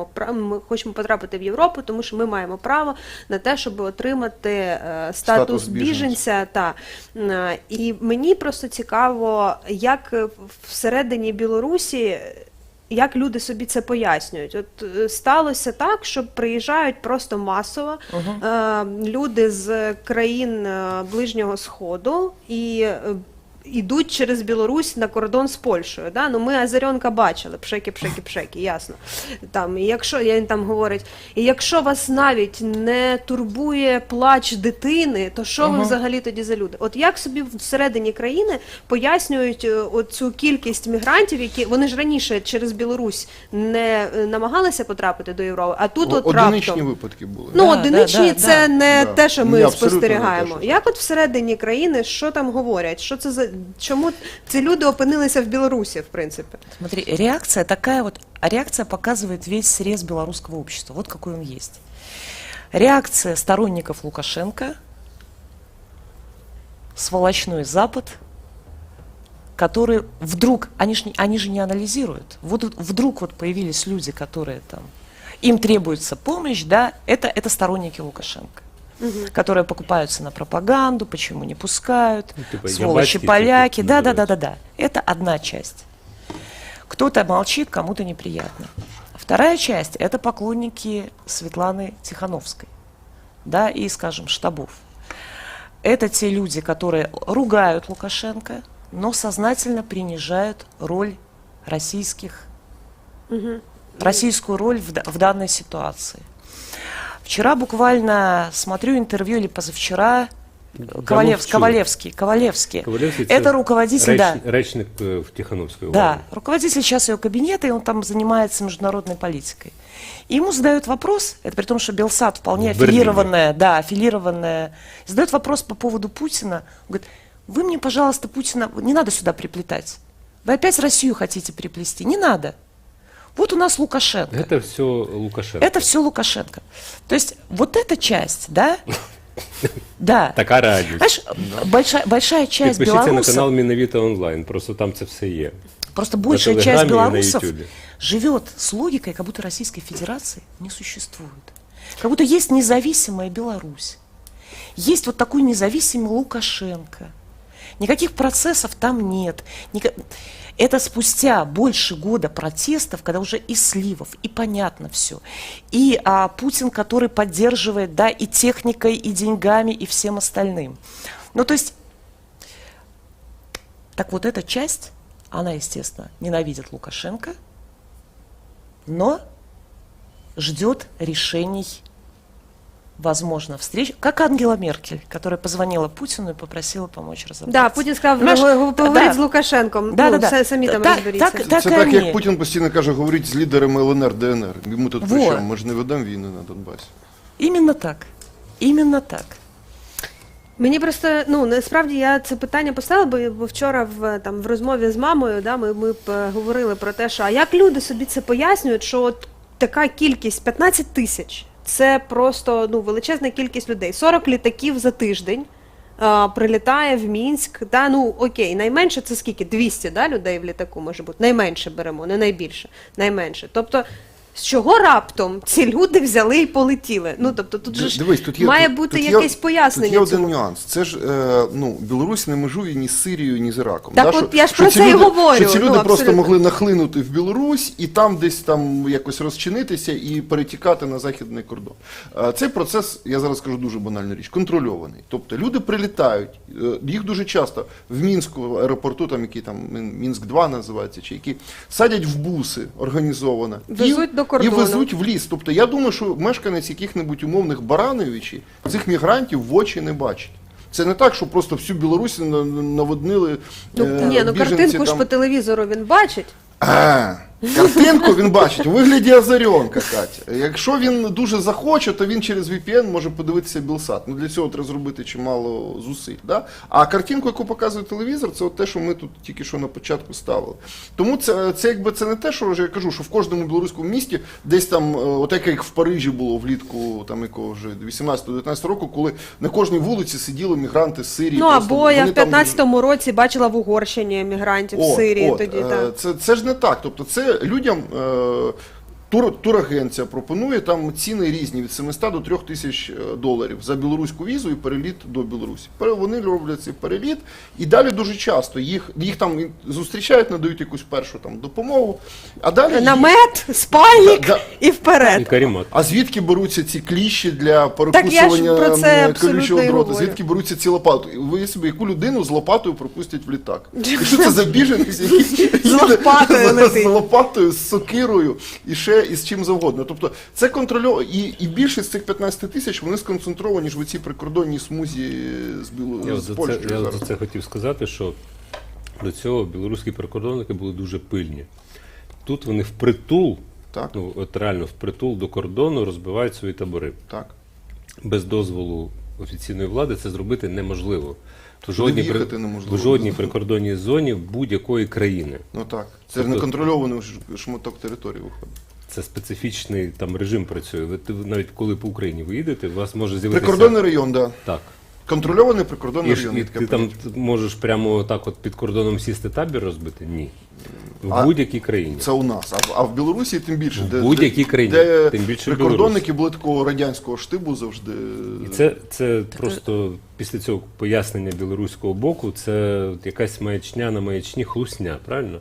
хочемо потрапити в Європу, тому що ми маємо право на те, щоб отримати статус біженця. І мені просто цікаво, як всередині Білорусі, як люди собі це пояснюють. От сталося так, що приїжджають просто масово люди з країн Ближнього Сходу і йдуть через Білорусь на кордон з Польщею. Да? Ну, ми Азарьонка бачили, пшеки, ясно. Там, і якщо, він там говорить, і якщо вас навіть не турбує плач дитини, то що ви взагалі тоді за люди? От як собі всередині країни пояснюють оцю кількість мігрантів, які, вони ж раніше через Білорусь не намагалися потрапити до Європи, а тут от
одиничні
раптом.
випадки були.
Ну,
Да,
одиничні
да,
це не
да.
те, що
Ні,
ми
абсолютно не
спостерігаємо.
те, що-
Як от всередині країни, що там говорять? Що це за чому ці люди опинилися в Білорусі, в принципі?
Смотри, реакция такая вот, а реакция показывает весь срез белорусского общества. Вот какой он есть. Реакция сторонников Лукашенко, сволочной Запад, которые вдруг, они же не анализируют. Вот вдруг вот появились люди, которые там, им требуется помощь, да, это сторонники Лукашенко. Которые покупаются на пропаганду, почему не пускают,
типа
сволочи
ябачки
поляки,
такие
да. Это одна часть. Кто-то молчит, кому-то неприятно. Вторая часть – это поклонники Светланы Тихановской, да, и, скажем, штабов. Это те люди, которые ругают Лукашенко, но сознательно принижают роль российскую роль в данной ситуации. Вчера буквально смотрю интервью, или позавчера, Ковалевский. Это руководитель, да.
Речник в Тихановской
Да,
ОВА.
руководитель сейчас ее кабинета, и он там занимается международной политикой. И ему задают вопрос, это при том, что Белсат вполне
В Берлине.
аффилированная, задает вопрос по поводу Путина. Он говорит, вы мне, пожалуйста, Путина, не надо сюда приплетать. Вы опять Россию хотите приплести, не надо. Вот у нас Лукашенко.
Это все Лукашенко.
Это все Лукашенко. То есть вот эта часть, да? Да.
Така радість.
Знаешь, большая часть
Підпишіться на
белорусов,
канал Міновіта онлайн, просто там це все є.
просто большая часть
Телеграме и на
белорусов
Ютубе.
живет с логикой, как будто Российской Федерации не существует. Как будто есть независимая Беларусь. Есть вот такой независимый Лукашенко. Никаких процессов там нет. Это спустя больше года протестов, когда уже и сливов, и понятно все. И Путин, который поддерживает, да, и техникой, и деньгами, и всем остальным. Ну, то есть, так вот эта часть, она, естественно, ненавидит Лукашенко, но ждет решений, возможно, встреч, как Ангела Меркель, которая позвонила Путину и попросила помочь разобраться.
Да, Путін сказав,
Понимаешь?
поговоріть
Да.
з Лукашенком,
Да,
ну,
да, да.
самі там
Так,
розберіться.
так,
Це так,
они.
як Путін постійно каже, говорить з лідерами ЛНР, ДНР. Йому тут при
Во.
чому? Ми ж не ведемо війни на Донбасі.
Именно так. Именно так.
Мені просто, ну, насправді я це питання поставила, бо вчора в розмові з мамою, да, ми говорили про те, що а як люди собі це пояснюють, що от така кількість 15 тисяч, це просто, ну, величезна кількість людей. 40 літаків за тиждень прилітає в Мінськ, да, ну, окей, найменше це скільки? 200, да, людей в літаку може бути? Найменше беремо, не найбільше, найменше. Тобто, з чого раптом ці люди взяли і полетіли? Ну, тобто, тут же ж
Дивись, тут
має бути
тут
якесь пояснення
Тут є
цьому.
один нюанс. Це ж Білорусь не межує ні з Сирією, ні з Іраком.
Так
що-
от я ж
що
про
ці
це і
люди-
говорю,
Що ці
ну,
люди просто
абсолютно.
могли нахлинути в Білорусь і там десь там якось розчинитися і перетікати на західний кордон. Цей процес, я зараз скажу дуже банальну річ, контрольований. Тобто люди прилітають, їх дуже часто в Мінську аеропорту, там який там Мінськ-2 називається, чи які садять в буси організовано
Везуть до кордону.
і везуть в ліс. Тобто я думаю, що мешканець яких-небудь умовних Барановичі цих мігрантів в очі не бачить. Це не так, що просто всю Білорусь наводнили
Ну, ні, ну
біженці
картинку ж
там.
по телевізору він бачить.
Картинку він бачить у вигляді Озарьонка, Катя. Якщо він дуже захоче, то він через VPN може подивитися Білсат. Ну, для цього треба зробити чимало зусиль. Да? А картинку, яку показує телевізор, це от те, що ми тут тільки що на початку ставили. Тому це якби це не те, що я кажу, що в кожному білоруському місті десь там, от як в Парижі було влітку там якого вже 18-19 року, коли на кожній вулиці сиділи мігранти з Сирії.
Ну,
просто
або я
вони
в
там-
15-му році бачила в Угорщині мігрантів з Сирії тоді. Так.
Це ж не так. Тобто це людям турагенція пропонує там ціни різні від 700 до 3000 доларів за білоруську візу і переліт до Білорусі. Вони роблять цей переліт і далі дуже часто їх там зустрічають, надають якусь першу там допомогу. А далі
Намет, спальник
Да.
і вперед.
І карімат.
А звідки беруться ці кліщі для
Так я ж
перекусування
про це абсолютно
колючого
і
дроту?
говорю.
Звідки беруться ці лопати? Ви собі яку людину з лопатою пропустять в літак? І що це за біженець, який
З лопатою летить.
з лопатою, з сокирою і ще і з чим завгодно. Тобто це контрольовано. І більшість з цих 15 тисяч вони сконцентровані ж в цій прикордонній смузі
Я
з Польщею
за
зараз.
це хотів сказати, що до цього білоруські прикордонники були дуже пильні. Тут вони впритул,
Так.
ну от реально впритул до кордону розбивають свої табори.
Так.
Без дозволу офіційної влади це зробити неможливо.
в'їхати неможливо.
В жодній прикордонній зоні будь-якої країни.
Ну так. Це ж
Тобто-
неконтрольований шматок території виходить.
Це специфічний там режим працює. Ви навіть коли по Україні ви їдете, у вас може з'явитися...
Прикордонний район, так. Да.
Так.
Контрольований прикордонний
І,
район.
і
є таке
ти там
поняття.
можеш прямо так от під кордоном сісти табір розбити? Ні. В
А
будь-якій країні.
Це у нас. А в Білорусі тим більше.
В будь-якій країні,
де
тим більше в
прикордонники були такого радянського штибу завжди.
І це просто після цього пояснення білоруського боку, це от якась маячня на маячні, хлусня, правильно?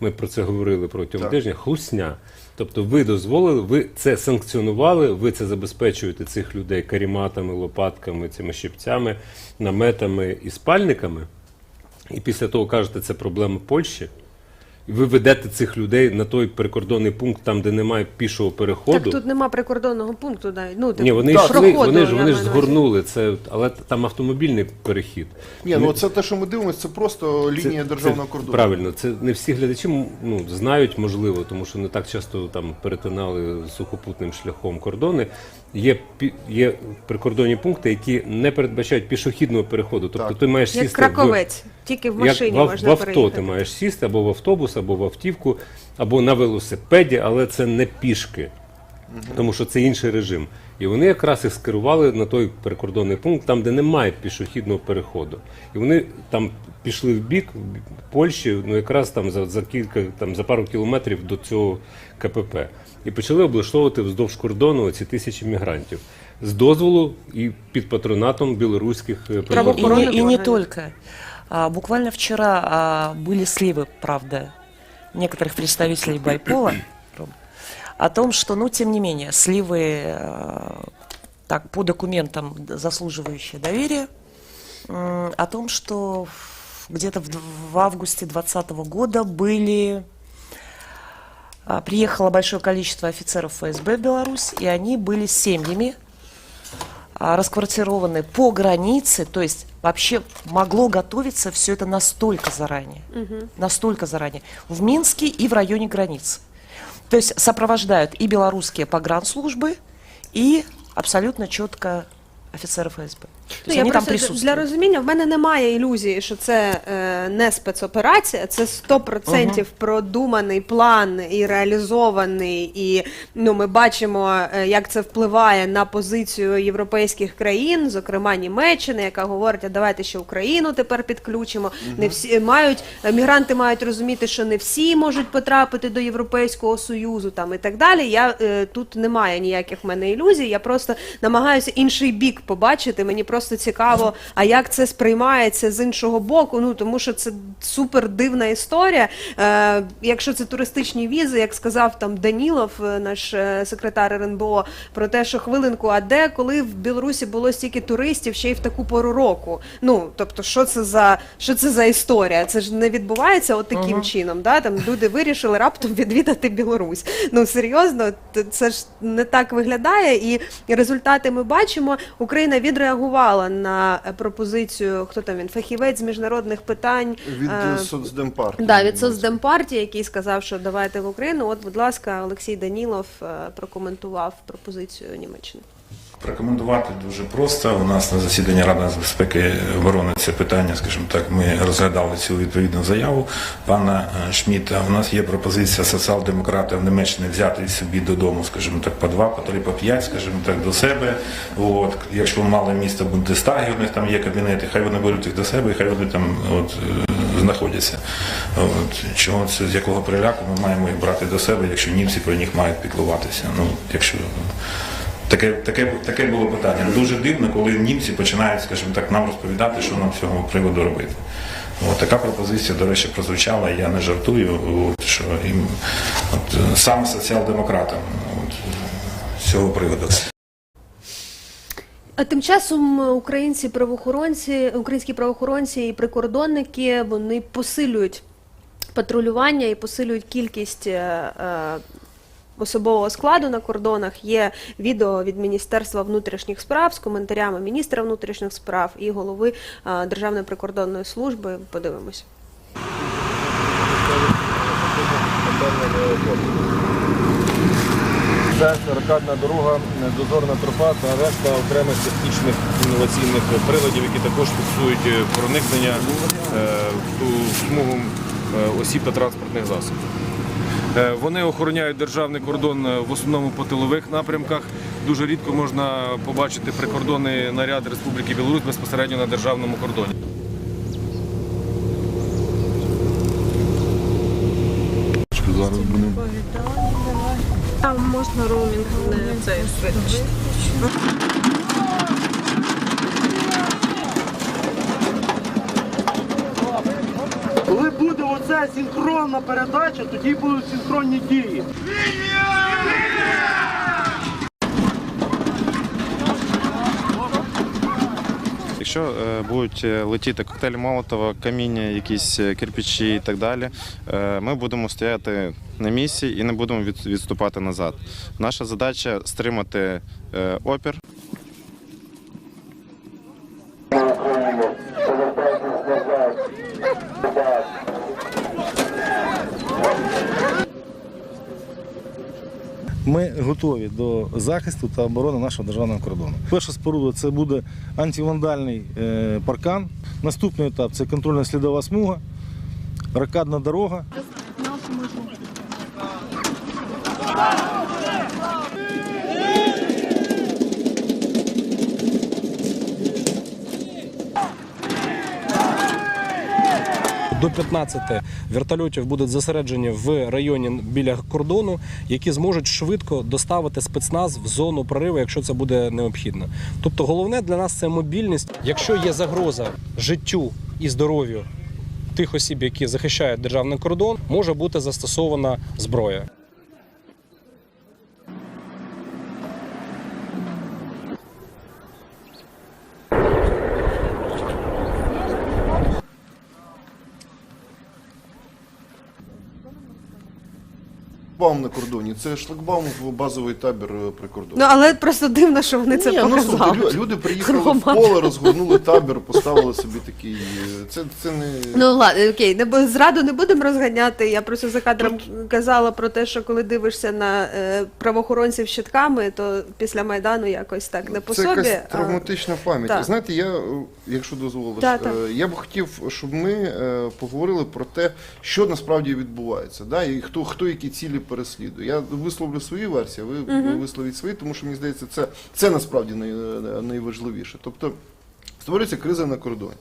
Ми про це говорили протягом
Так.
тижня. Хлусня. Тобто ви дозволили, ви це санкціонували, ви це забезпечуєте цих людей каріматами, лопатками, цими щипцями, наметами і спальниками. І після того кажете, це проблема Польщі. І ви ведете цих людей на той прикордонний пункт, там, де немає пішого переходу.
Так тут нема прикордонного пункту, да. Ну,
Ні, вони
так,
йшли,
проходу,
вони
я
ж
маю на увазі.
згорнули це, але там автомобільний перехід.
Ні, ну це те, що ми дивимося, це просто лінія державного кордону.
Правильно, це не всі глядачі знають, можливо, тому що не так часто там перетинали сухопутним шляхом кордони. Є прикордонні пункти, які не передбачають пішохідного переходу. Тобто
Так.
ти маєш
Як
сісти
Краковець, тільки в машині
як
можна
в авто
переїхати.
ти маєш сісти або в автобус, або в автівку, або на велосипеді, але це не пішки, тому що це інший режим. І вони якраз їх скерували на той прикордонний пункт, там, де немає пішохідного переходу. І вони там пішли в бік Польщі, ну якраз там за пару кілометрів до цього КПП. І почали облаштовувати вздовж кордону ці тисячі мігрантів. З дозволу і під патронатом білоруських прикордонників.
И не
органов.
только. Буквально вчера были сливы, правда, некоторых представителей Байпола о том, что, ну, тем не менее, сливы так, по документам, заслуживающие доверия, о том, что где-то в августе 2020 года были приехало большое количество офицеров ФСБ в Беларусь, и они были с семьями расквартированы по границе, то есть вообще могло готовиться все это настолько заранее, в Минске и в районе границ. То есть сопровождают и белорусские погранслужбы, и абсолютно четко офіцери ФСБ. Тобто
Я
вони там
просто
присутствують.
для розуміння, в мене немає ілюзії, що це не спецоперація, це 100% продуманий план і реалізований, і ми бачимо, як це впливає на позицію європейських країн, зокрема Німеччини, яка говорить, а давайте ще Україну тепер підключимо. Не всі мігранти мають розуміти, що не всі можуть потрапити до Європейського Союзу там і так далі. Тут немає ніяких в мене ілюзій, я просто намагаюся інший бік побачити. Мені просто цікаво, а як це сприймається з іншого боку, тому що це супер дивна історія. Якщо це туристичні візи, як сказав там Данілов, наш секретар РНБО, про те, що хвилинку, а де, коли в Білорусі було стільки туристів ще й в таку пору року? Тобто, що це за історія? Це ж не відбувається от таким чином, да? Там люди вирішили раптом відвідати Білорусь. Серйозно, це ж не так виглядає, і результати ми бачимо. Україна відреагувала на пропозицію, хто там він, фахівець з міжнародних питань.
Від соцдемпартії.
Да, від соцдемпартії, який сказав, що давайте в Україну. От, будь ласка, Олексій Данілов прокоментував пропозицію Німеччини.
Рекомендувати дуже просто. У нас на засіданні Ради безпеки і оборони це питання, скажімо так, ми розглядали цю відповідну заяву пана Шмідта. У нас є пропозиція соціал-демократів Німеччини взяти собі додому, скажімо так, по 2, по 3, по 5, скажімо так, до себе. Якщо мале місто Бундестагі, у них там є кабінети, хай вони беруть їх до себе і хай вони там знаходяться. Чого це, з якого переляку ми маємо їх брати до себе, якщо німці про них мають піклуватися. Таке було питання. Дуже дивно, коли німці починають, скажімо так, нам розповідати, що нам з цього приводу робити. Така пропозиція, до речі, прозвучала, я не жартую, що їм саме соціал-демократам з цього приводу.
А тим часом українські правоохоронці і прикордонники, вони посилюють патрулювання і посилюють кількість особового складу на кордонах. Є відео від Міністерства внутрішніх справ з коментарями міністра внутрішніх справ і голови Державної прикордонної служби. Подивимось.
Це рокадна дорога, дозорна тропа та решта окремих технічних інноваційних приладів, які також фіксують проникнення в ту смугу осіб та транспортних засобів. Вони охороняють державний кордон в основному по тилових напрямках. Дуже рідко можна побачити прикордонний наряд Республіки Білорусь безпосередньо на державному кордоні.
Зараз будемо.
Там можна роумінг не виключити.
Коли буде оця синхронна передача, тоді будуть синхронні дії.
Якщо будуть летіти коктейлі Молотова, каміння, якісь кирпичі і так далі, ми будемо стояти на місці і не будемо відступати назад. Наша задача – стримати опір.
Ми готові до захисту та оборони нашого державного кордону. Перша споруда – це буде антивандальний паркан. Наступний етап – це контрольно-слідова смуга, рокадна дорога.
До 15 вертольотів будуть зосереджені в районі біля кордону, які зможуть швидко доставити спецназ в зону прориву, якщо це буде необхідно. Тобто головне для нас – це мобільність. Якщо є загроза життю і здоров'ю тих осіб, які захищають державний кордон, може бути застосована зброя.
шлагбаум на кордоні, це шлагбаум в базовий табір при кордоні.
Ну, але просто дивно, що вони це
Ні, ну,
показали.
слухайте, люди приїхали в
Кругом
поле, розгорнули табір, поставили собі такий. Це не.
Ну ладно, окей, зраду не будемо розганяти. Я просто за кадром казала про те, що коли дивишся на правоохоронців з щитками, то після Майдану якось так не по
Це
собі.
якась травматична пам'ять.
Так.
Знаєте, я, якщо дозволиш,
Так.
я б хотів, щоб ми поговорили про те, що насправді відбувається, да? І хто які цілі переслідує. Я висловлю свої версії, ви висловіть свої, тому що мені здається, це насправді найважливіше. Тобто створюється криза на кордоні.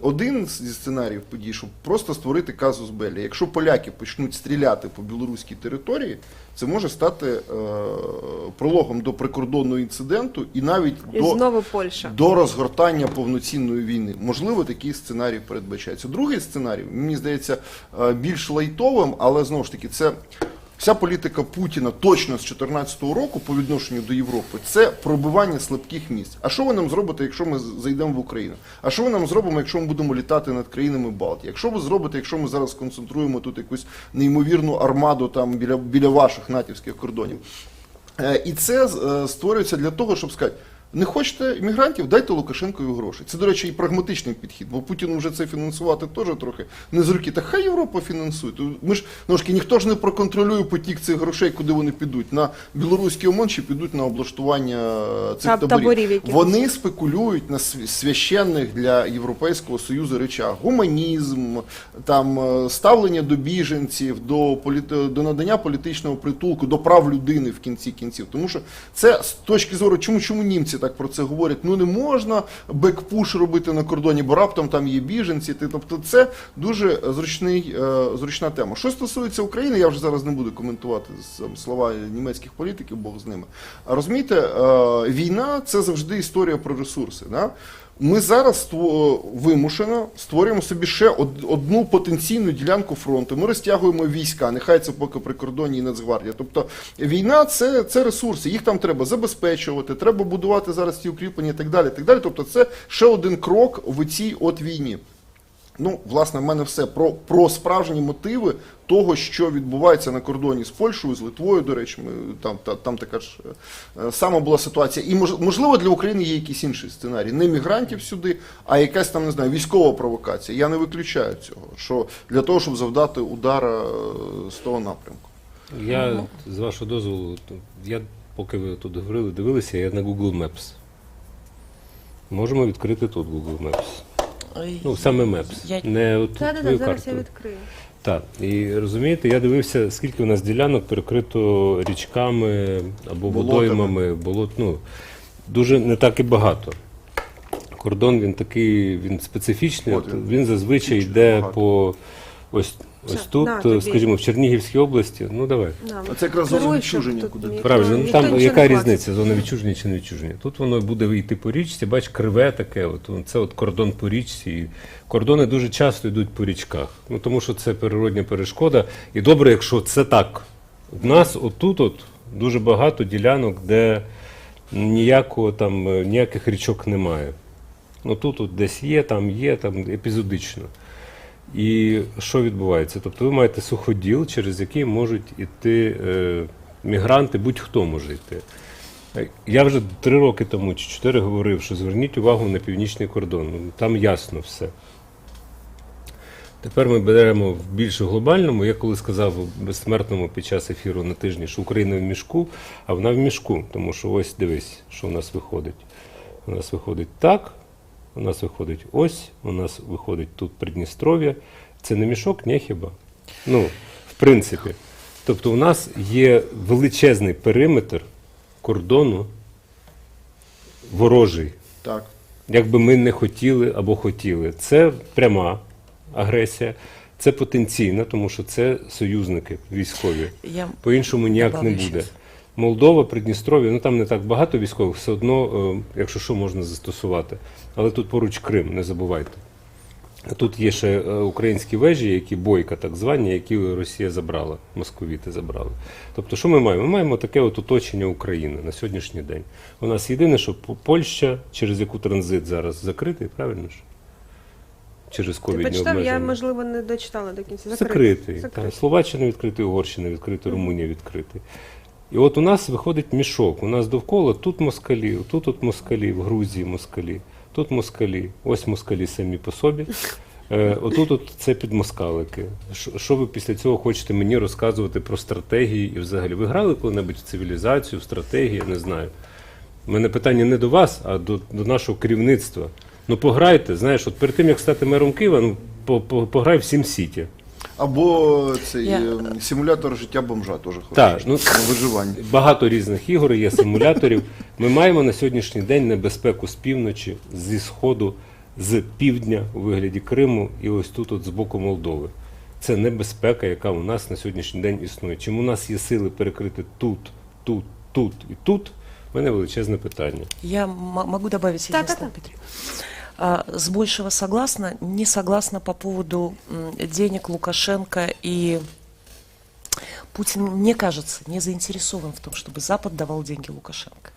Один зі сценаріїв подій, щоб просто створити казус беллі. Якщо поляки почнуть стріляти по білоруській території, це може стати прологом до прикордонного інциденту і навіть
знову Польща.
до розгортання повноцінної війни. Можливо, такий сценарій передбачається. Другий сценарій, мені здається, більш лайтовим, але знову ж таки, це вся політика Путіна точно з 2014 року по відношенню до Європи – це пробивання слабких місць. А що ви нам зробите, якщо ми зайдемо в Україну? А що ви нам зробимо, якщо ми будемо літати над країнами Балтії? Якщо ви зробите, якщо ми зараз сконцентруємо тут якусь неймовірну армаду там біля ваших натівських кордонів? І це створюється для того, щоб сказати, не хочете іммігрантів, дайте Лукашенкові гроші. Це, до речі, і прагматичний підхід, бо Путін вже це фінансувати теж трохи не з руки. Та хай Європа фінансує. Ми ж, ніхто ж не проконтролює потік цих грошей, куди вони підуть. На білоруський ОМОН чи підуть на облаштування цих таборів. Вони спекулюють на священних для Європейського Союзу речах. Гуманізм, там, ставлення до біженців, до надання політичного притулку, до прав людини в кінці кінців. Тому що це з точки зору, чому німці так про це говорять, ну не можна бекпуш робити на кордоні, бо раптом там є біженці. Тобто це дуже зручна тема. Що стосується України, я вже зараз не буду коментувати слова німецьких політиків, Бог з ними. Розумієте, війна – це завжди історія про ресурси. Да? Ми зараз вимушено створюємо собі ще одну потенційну ділянку фронту. Ми розтягуємо війська, нехай це поки прикордонні і Нацгвардія. Тобто війна – це ресурси, їх там треба забезпечувати, треба будувати зараз ті укріплення і так далі. Тобто це ще один крок в цій війні. Ну, власне, в мене все про справжні мотиви того, що відбувається на кордоні з Польщею, з Литвою, до речі, там така ж сама була ситуація. І, можливо, для України є якийсь інший сценарій. Не мігрантів сюди, а якась там, не знаю, військова провокація. Я не виключаю цього, що для того, щоб завдати удара з того напрямку.
Я, з вашого дозволу, поки ви тут говорили, дивилися, я на Google Maps. Можемо відкрити тут Google Maps. Ну, саме Maps. Не твою
зараз я
карту.
відкрию.
Так, і розумієте, я дивився, скільки у нас ділянок перекрито річками або водоймами, дуже не так і багато. Кордон, він специфічний, він зазвичай йде по ось тут, скажімо, в Чернігівській області, ну давай.
А це якраз зона відчуження.
Правильно, ну там яка різниця, зона відчуження чи не відчуження? Тут воно буде йти по річці, бач, криве таке, це кордон по річці. І кордони дуже часто йдуть по річках, ну тому що це природня перешкода. І добре, якщо це так. У нас отут дуже багато ділянок, де ніяких річок немає. Ну тут десь є, там епізодично. І що відбувається? Тобто ви маєте суходіл, через який можуть йти мігранти, будь-хто може йти. Я вже 3 роки тому чи 4 говорив, що зверніть увагу на північний кордон. Там ясно все. Тепер ми беремо в більш глобальному. Я коли сказав у безсмертному під час ефіру на тижні, що Україна в мішку, а вона в мішку. Тому що ось дивись, що у нас виходить. У нас виходить так. У нас виходить ось, у нас виходить тут Придністров'я. Це не мішок, ні хіба? Ну, в принципі. Тобто у нас є величезний периметр кордону ворожий.
Так.
Якби ми не хотіли або хотіли. Це пряма агресія, це потенційна, тому що це союзники військові. По-іншому ніяк не буде. Молдова, Придністров'я, там не так багато військових, все одно, якщо що, можна застосувати. Але тут поруч Крим, не забувайте. Тут є ще українські вежі, які бойка так звані, які Росія забрала, московіти забрали. Тобто, що ми маємо? Ми маємо таке оточення України на сьогоднішній день. У нас єдине, що Польща, через яку транзит зараз закритий, правильно ж? через
Ти
ковідні
почитав,
обмеження.
я, можливо, не дочитала до кінця.
Закритий. Так. Словаччина відкритий, Угорщина відкритий, Румунія відкритий. І от у нас виходить мішок. У нас довкола тут москалі, тут от москалі, в Грузії москалі, тут москалі, ось москалі самі по собі. Отут от це підмоскалики. Що ви після цього хочете мені розказувати про стратегії і взагалі? Ви грали коли-небудь в цивілізацію, в стратегії, я не знаю. У мене питання не до вас, а до нашого керівництва. Ну пограйте, знаєш, от перед тим, як стати мером Києва, ну, пограй в SimCity.
Або цей симулятор життя бомжа теж хороший.
Так, ну,
на виживання.
Багато різних ігор, є симуляторів. Ми маємо на сьогоднішній день небезпеку з півночі, зі сходу, з півдня у вигляді Криму і ось тут от з боку Молдови. Це небезпека, яка у нас на сьогоднішній день існує. Чим у нас є сили перекрити тут, тут, тут і тут, у мене величезне питання.
Я могу добавить единственное, Петр. С большего согласна, не согласна по поводу денег Лукашенко, и Путин, мне кажется, не заинтересован в том, чтобы Запад давал деньги Лукашенко.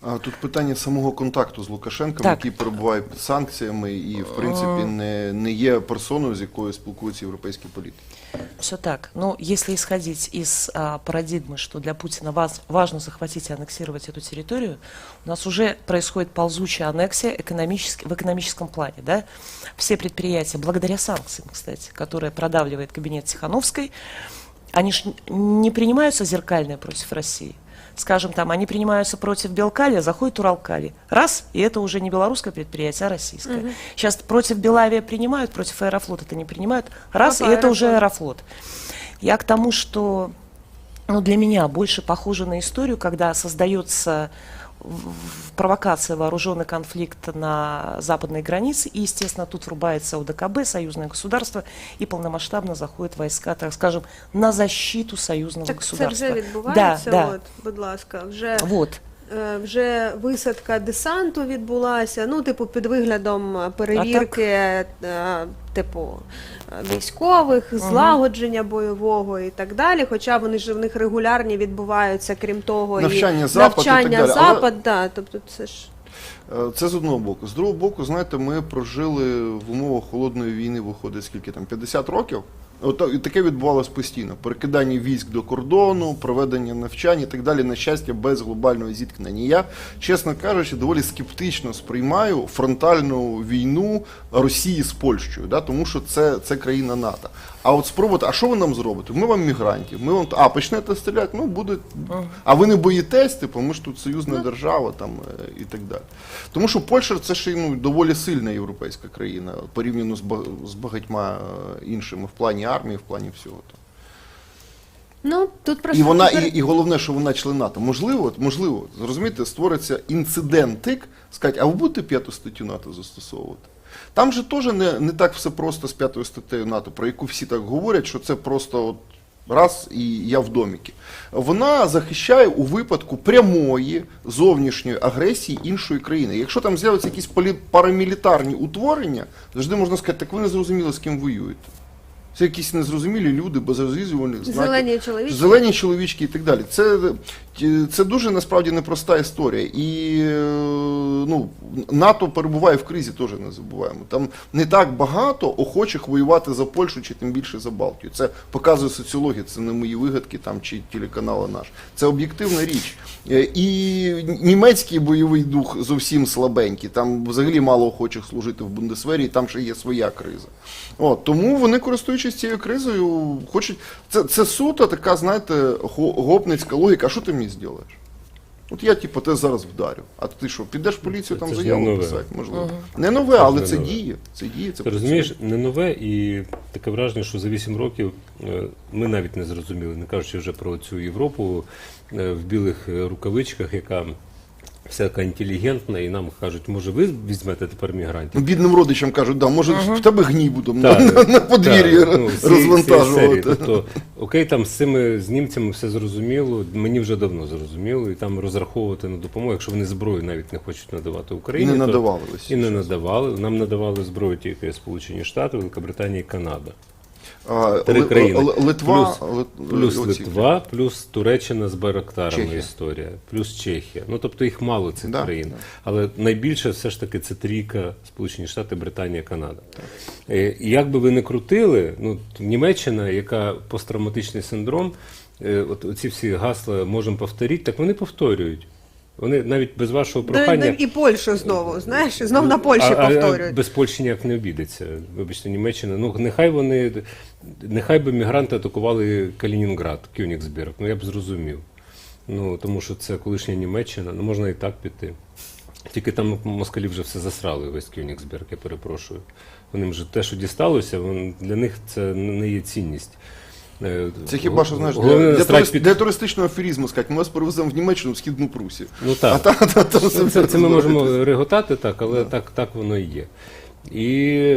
А тут питання самого контакту з Лукашенком,
Так.
який перебуває під санкціями і, в принципі, не є персоною, з якою спілкуються європейські політики.
Все так. Но если исходить из парадигмы, что для Путина важно захватить и аннексировать эту территорию, у нас уже происходит ползучая аннексия в экономическом плане. Да? Все предприятия, благодаря санкциям, кстати, которые продавливает кабинет Тихановской, они ж не принимаются зеркальные против России. Скажем, там, они принимаются против Белкали, заходит Уралкали. Раз, и это уже не белорусское предприятие, а российское. Сейчас против Белавия принимают, против Аэрофлота это не принимают. Раз, и это уже Аэрофлот. Я к тому, что для меня больше похоже на историю, когда создается провокация, вооруженный конфликт на западной границе, и, естественно, тут врубается ОДКБ, союзное государство, и полномасштабно заходят войска, так скажем, на защиту союзного государства.
Це вже відбувається,
да.
от, будь ласка,
вже
висадка десанту відбулася, ну, типу, під виглядом перевірки, типу, військових, злагодження бойового і так далі, хоча вони ж в них регулярні відбуваються, крім того,
Навчання
і
Запад і так
навчання
далі.
Запад, да, тобто це ж...
Це з одного боку. З другого боку, знаєте, ми прожили в умовах холодної війни, виходить, скільки там, 50 років? І таке відбувалося постійно. Перекидання військ до кордону, проведення навчань і так далі, на щастя, без глобального зіткнення. Я, чесно кажучи, доволі скептично сприймаю фронтальну війну Росії з Польщею, да? Тому що це країна НАТО. А от спробувати, а що ви нам зробите? Ми вам мігрантів, ми вам, почнете стріляти, ну буде, а ви не боїтесь, типу, ми ж тут союзна держава там, і так далі. Тому що Польща це ще доволі сильна європейська країна, порівняно з багатьма іншими в плані армії, в плані всього.
Ну, тут просто...
І головне, що вона член НАТО. Можливо, зрозумієте, створиться інцидентик, сказати, а ви будете 5-ту статтю НАТО застосовувати? Там же теж не так все просто з 5-ю статтею НАТО, про яку всі так говорять, що це просто от раз і я в доміки. Вона захищає у випадку прямої зовнішньої агресії іншої країни. Якщо там з'являться якісь парамілітарні утворення, завжди можна сказати, так ви не зрозуміли, з ким воюєте. Це якісь незрозумілі люди, без розв'язувальних знаків. Зелені чоловічки і так далі. Це дуже, насправді, непроста історія. І НАТО перебуває в кризі, теж не забуваємо. Там не так багато охочих воювати за Польщу, чи тим більше за Балтію. Це показує соціологія, це не мої вигадки там, чи телеканали наш. Це об'єктивна річ. І німецький бойовий дух зовсім слабенький. Там взагалі мало охочих служити в Бундесвері, і там ще є своя криза. Тому вони, користуючись цією кризою, хочуть... Це суто така, знаєте, гопницька логіка. А що ти мені зробиш? От я, типу, тебе зараз вдарю. А ти що, підеш в поліцію там заяву писати? Можливо. Не нове, але це діє. Це діє, це
ти розумієш, не нове, і таке враження, що за 8 років ми навіть не зрозуміли, не кажучи вже про цю Європу в білих рукавичках, яка вся така інтелігентна, і нам кажуть, може ви візьмете тепер мігрантів?
Бідним родичам кажуть, да, може в тебе гній будемо на подвір'ї розвантажувати.
Тобто, окей, там з німцями все зрозуміло, мені вже давно зрозуміло, і там розраховувати на допомогу, якщо вони зброю навіть не хочуть надавати Україні.
І не надавали.
І не надавали. Нам надавали зброю тільки Сполучені Штати, Велика Британія і Канада. Три країни.
Литва,
Плюс
оці.
Литва, плюс Туреччина з Байрактарами
Чехія.
історія, плюс Чехія. Ну, тобто їх мало цих
Да,
країн.
да.
Але найбільше все ж таки це трійка Сполучені Штати, Британія, Канада. І як би ви не крутили, ну, Німеччина, яка посттравматичний синдром, от оці всі гасла можемо повторити, так вони повторюють. Вони навіть без вашого прохання...
І Польщу знову, знаєш, знов на Польщі повторюють.
Без Польщі ніяк не обійдеться. Вибачте, Німеччина. Ну, нехай би мігранти атакували Калінінград, Кёнігсберг. Ну, я б зрозумів. Ну, тому що це колишня Німеччина, ну, можна і так піти. Тільки там москалі вже все засрали, весь Кёнігсберг, я перепрошую. Вони вже те, що дісталося, для них це не є цінність.
Це хіба що, знаєш, для туристичного аферизму сказати, ми вас перевеземо в Німеччину, в Східну Прусію.
Ну так, це ми можемо реготати так, але так воно і є. І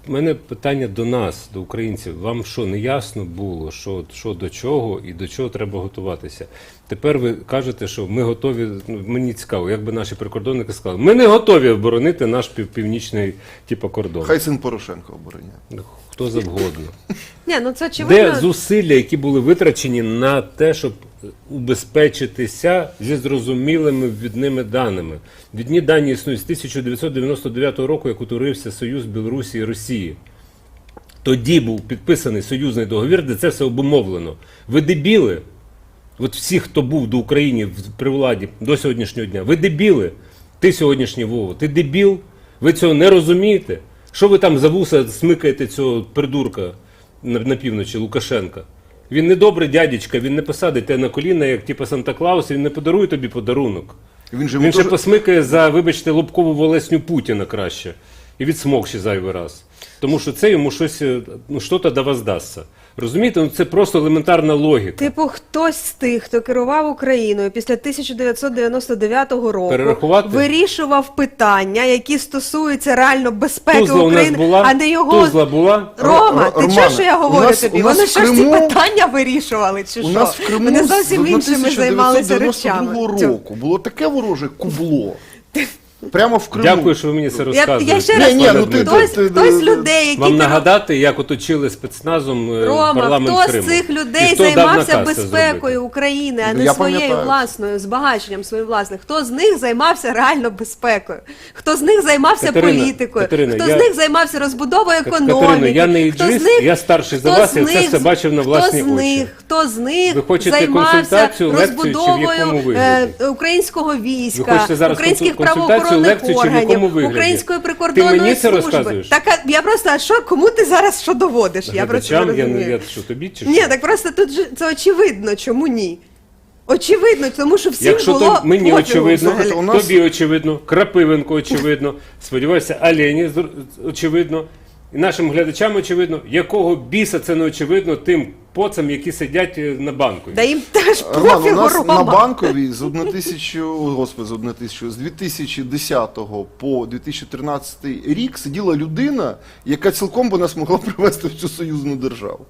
в мене питання до нас, до українців. Вам що, не ясно було, що до чого і до чого треба готуватися? Тепер ви кажете, що ми готові, ну, мені цікаво, як би наші прикордонники сказали, ми не готові оборонити наш північний кордон.
Хай син Порошенко обороняє.
Хто завгодно.
Ні, ну це очевидно.
Де зусилля, які були витрачені на те, щоб убезпечитися зі зрозумілими відними даними. Відні дані існують з 1999 року, як утворився Союз Білорусі і Росії. Тоді був підписаний союзний договір, де це все обумовлено. Ви дебіли? От всі, хто був до України при владі до сьогоднішнього дня, ви дебіли? Ти сьогоднішній Вова, ти дебіл? Ви цього не розумієте? Що ви там за вуса смикаєте цього придурка на півночі, Лукашенка? Він не добрий дядечка, він не посадить тебе на коліна, як типу Санта-Клаус, він не подарує тобі подарунок. Він ще посмикає за, вибачте, лобкову волесню Путіна краще. І відсмокче зайвий раз. Тому що це йому щось, ну, що-то до вас дасться. Розумієте? Ну, це просто елементарна логіка.
Типу, хтось з тих, хто керував Україною після 1999 року,
Перерахувати?
вирішував питання, які стосуються реально безпеки
Тузла у нас
України,
була?
а не його...
Тузла була?
Рома, ти чуєш, що я говорю
у нас
тобі?
в
Вони що ж ці
Криму-
питання вирішували, чи що?
У нас в Криму
Вони
з
зовсім іншими займалися речами.
1992 року було таке вороже кубло. Прямо в Криму.
Дякую, що ви мені це розказуєте.
Я ще раз кажу, хтось з людей, які...
Вам нагадати, як оточили спецназом
Рома,
парламент
хто
Криму?
з цих
І
людей
хто дав
займався
наказ це
безпекою
зробити?
України, а
Ну,
не
я
своєю
пам'ятаю.
власною, збагаченням своїм власним? Хто з них займався реально безпекою? Хто з них займався
Катерина,
політикою?
Катерина,
Хто
я-
з них займався розбудовою економіки?
Катерино, я не
Хто з
іджист,
них-
я старший за
хто
вас,
з
я це
них-
все бачив на власні очі.
Хто з них
Ви хочете
займався
консультацію, лекцію, чи в якому
розбудовою
вигляді?
українського
Ви
війська,
хочете зараз
українських
консультацію,
правоохоронних
лекцію, чи в
органів,
якому вигляді?
української
Ти
прикордонної
мені це
служби?
розказуєш?
Так, а я просто, а що, кому ти зараз що доводиш? Я просто не
Глядачам,
розумію.
я що, тобі чи
Ні,
що?
так просто тут же це очевидно, чому ні? Очевидно, тому що всім
Якщо
було
то мені
пофігу
очевидно,
взагалі.
у нас-
тобі очевидно, Крапивенко очевидно, сподіваюся, Алені очевидно, і нашим глядачам очевидно, якого біса це не очевидно тим поцам, які сидять на банку.
Да їм теж
Роман, у
пофігу,
нас
Рома.
на Банковій з 2010 по 2013 рік сиділа людина, яка цілком би нас могла привести в цю союзну державу.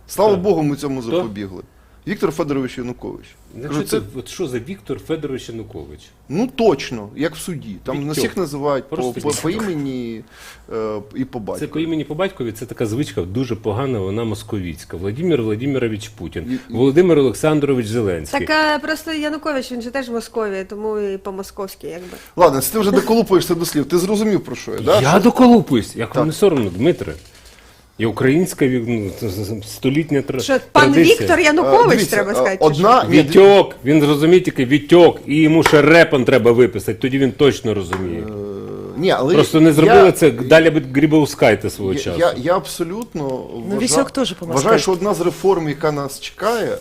Слава
Так.
Богу, ми цьому
Хто?
запобігли. Віктор Федорович Янукович.
Якщо це, от що за Віктор Федорович Янукович?
Ну точно, як в суді. Там
Віктор.
на всіх називають
Просто
по імені і по
Це
батькові.
по імені по батькові, це така звичка дуже погана, вона московіцька. Владимир Владимирович Путін, Володимир Олександрович Зеленський.
Так просто Янукович, він же теж в Московії, тому і по-московськи якби.
Ладно, ти вже доколупуєшся до слів. Ти зрозумів, про що я, да?
Я доколупуюсь, як вам не соромно, Дмитре. І українська столітня
Що, пан
традиція.
Віктор Янукович,
Дивіться,
треба сказати? чи
одна...
Вітьок, він розуміє тільки Вітьок, і йому ще репан треба виписати, тоді він точно розуміє.
Ні, але
Просто не зробили це далі би Грибовскайте свого часу.
Я абсолютно
Вісьок теж по-москальськи.
вважаю, що одна з реформ, яка нас чекає,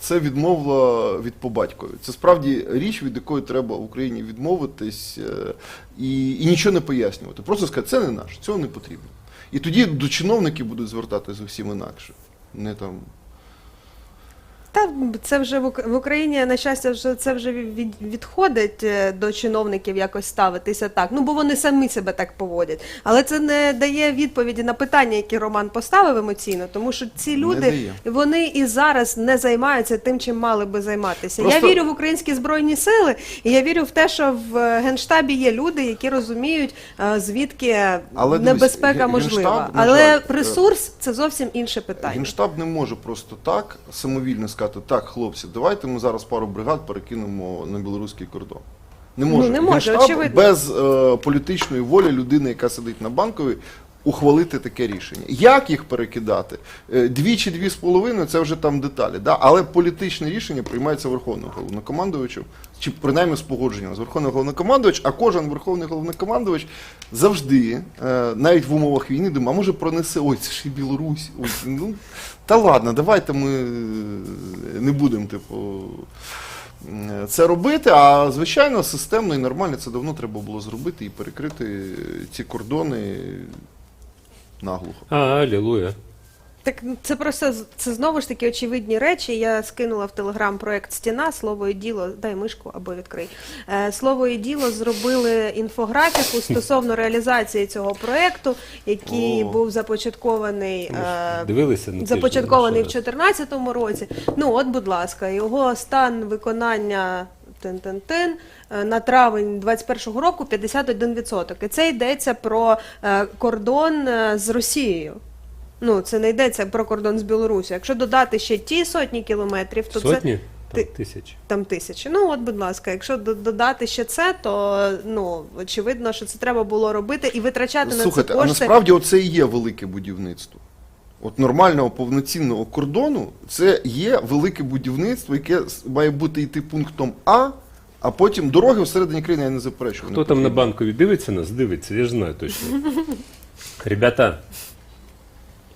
це відмова від по батькові. Це справді річ, від якої треба в Україні відмовитись і нічого не пояснювати. Просто сказати, це не наше, цього не потрібно. І тоді до чиновників будуть звертатися зовсім інакше. Не там...
Та це вже в Україні, на щастя, вже це вже відходить до чиновників якось ставитися так. Ну, бо вони самі себе так поводять. Але це не дає відповіді на питання, які Роман поставив емоційно, тому що ці люди, вони і зараз не займаються тим, чим мали би займатися.
Просто...
Я вірю в українські Збройні Сили, і я вірю в те, що в Генштабі є люди, які розуміють, звідки небезпека можлива. Але ресурс – це зовсім інше питання.
Генштаб не може просто так самовільно сказати: так, хлопці, давайте ми зараз пару бригад перекинемо на білоруський кордон. Не може.
Не може,
Генштаб
очевидно.
без політичної волі людини, яка сидить на Банковій, ухвалити таке рішення. Як їх перекидати? 2 чи 2,5 – це вже там деталі. Да? Але політичне рішення приймається Верховним Головнокомандувачем, чи принаймні з погодженням з Верховним Головнокомандувачем, а кожен Верховний Головнокомандувач завжди, навіть в умовах війни, думає, а може пронесе, ой, це ж і Білорусь, ой, ну, та ладно, давайте ми не будемо, типу, це робити, а звичайно системно і нормально це давно треба було зробити і перекрити ці кордони наглухо.
Алілуя.
Так це просто це знову ж таки очевидні речі. Я скинула в Телеграм проект «Стіна», слово і діло, дай мишку або відкрий. Слово і діло зробили інфографіку стосовно реалізації цього проекту, який був започаткований
Дивилися на
започаткований в 2014 році. Ну от, будь ласка, його стан виконання на травень 2021 року 51%. І це йдеться про кордон з Росією. Ну, це не йдеться про кордон з Білорусі. Якщо додати ще ті сотні кілометрів, то
сотні?
це...
Тисячі.
Там тисячі. Ну, от, будь ласка, якщо додати ще це, то, ну, очевидно, що це треба було робити і витрачати на це кошти.
Слухайте, а насправді оце і є велике будівництво. От нормального повноцінного кордону це є велике будівництво, яке має бути йти пунктом А потім дороги всередині країни, я не заперечую.
Хто там на Банковій дивиться нас? Дивиться, я ж знаю точно. Ребята,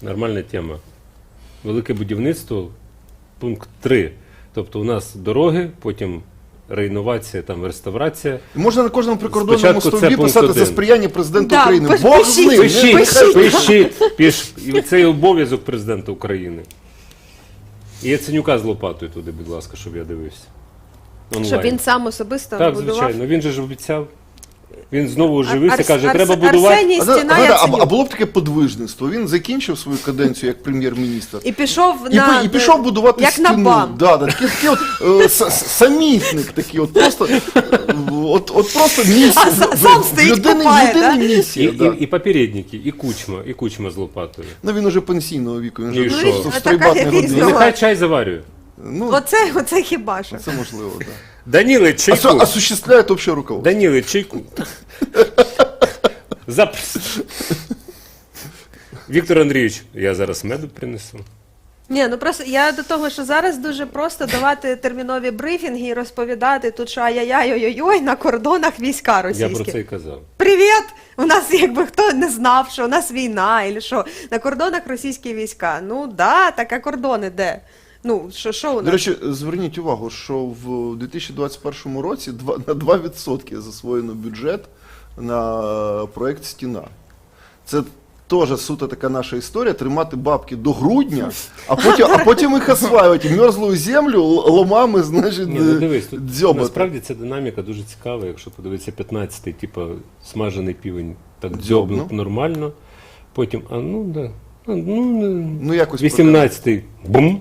нормальна тема. Велике будівництво, пункт 3. Тобто у нас дороги, потім реінновація, там реставрація.
Можна на кожному прикордонному
Спочатку
стовбі
це
писати
пункт
за
1.
сприяння президенту
Да,
України.
пишіть,
Бог з ним!
Пишіть. І це обов'язок президента України. І Яценюка з лопатою туди, будь ласка, щоб я дивився. Онлайн.
Щоб він сам особисто
Так,
будував.
звичайно. Він же ж обіцяв. Він знову оживився, каже, треба будувати.
Арсеній Стіна Яценюк.
А було б таке подвижництво. Він закінчив свою каденцію як прем'єр-міністр.
І пішов
І пішов будувати
як
стіну.
на БАМ.
Такий от самітник такий, от просто місія.
Сам стоїть, купає, да?
Місія.
І попередники, і Кучма з лопатою.
Ну він уже пенсійного віку, він
І
вже
що?
просто в
А
стройбат
така
не
якийсь
годиться.
Нехай чай заварює.
Ну,
Оце хіба що.
це можливо, так.
Даніле, чайку.
Осуществляє общее руководство.
Даніле, чайку. Запис. Віктор Андрійович, я зараз меду принесу.
Ні, ну просто я до того, що зараз дуже просто давати термінові брифінги і розповідати тут, що ай-яй-яй-ой-ой, на кордонах війська російські.
Я про це і казав.
Привіт! У нас, якби хто не знав, що у нас війна, і що на кордонах російські війська. Ну да, так а кордони де? Ну, що у нас?
До речі, зверніть увагу, що в 2021 році на 2% засвоєно бюджет на проєкт «Стіна». Це теж суто така наша історія, тримати бабки до грудня, а потім їх осваювати. Мерзлу землю ломами, значить,
Дивись, тут
дзьобати.
насправді ця динаміка дуже цікава, якщо подивитися 15-й, типу, смажений півень так дзьобнув нормально, потім,
якось
18-й, бум,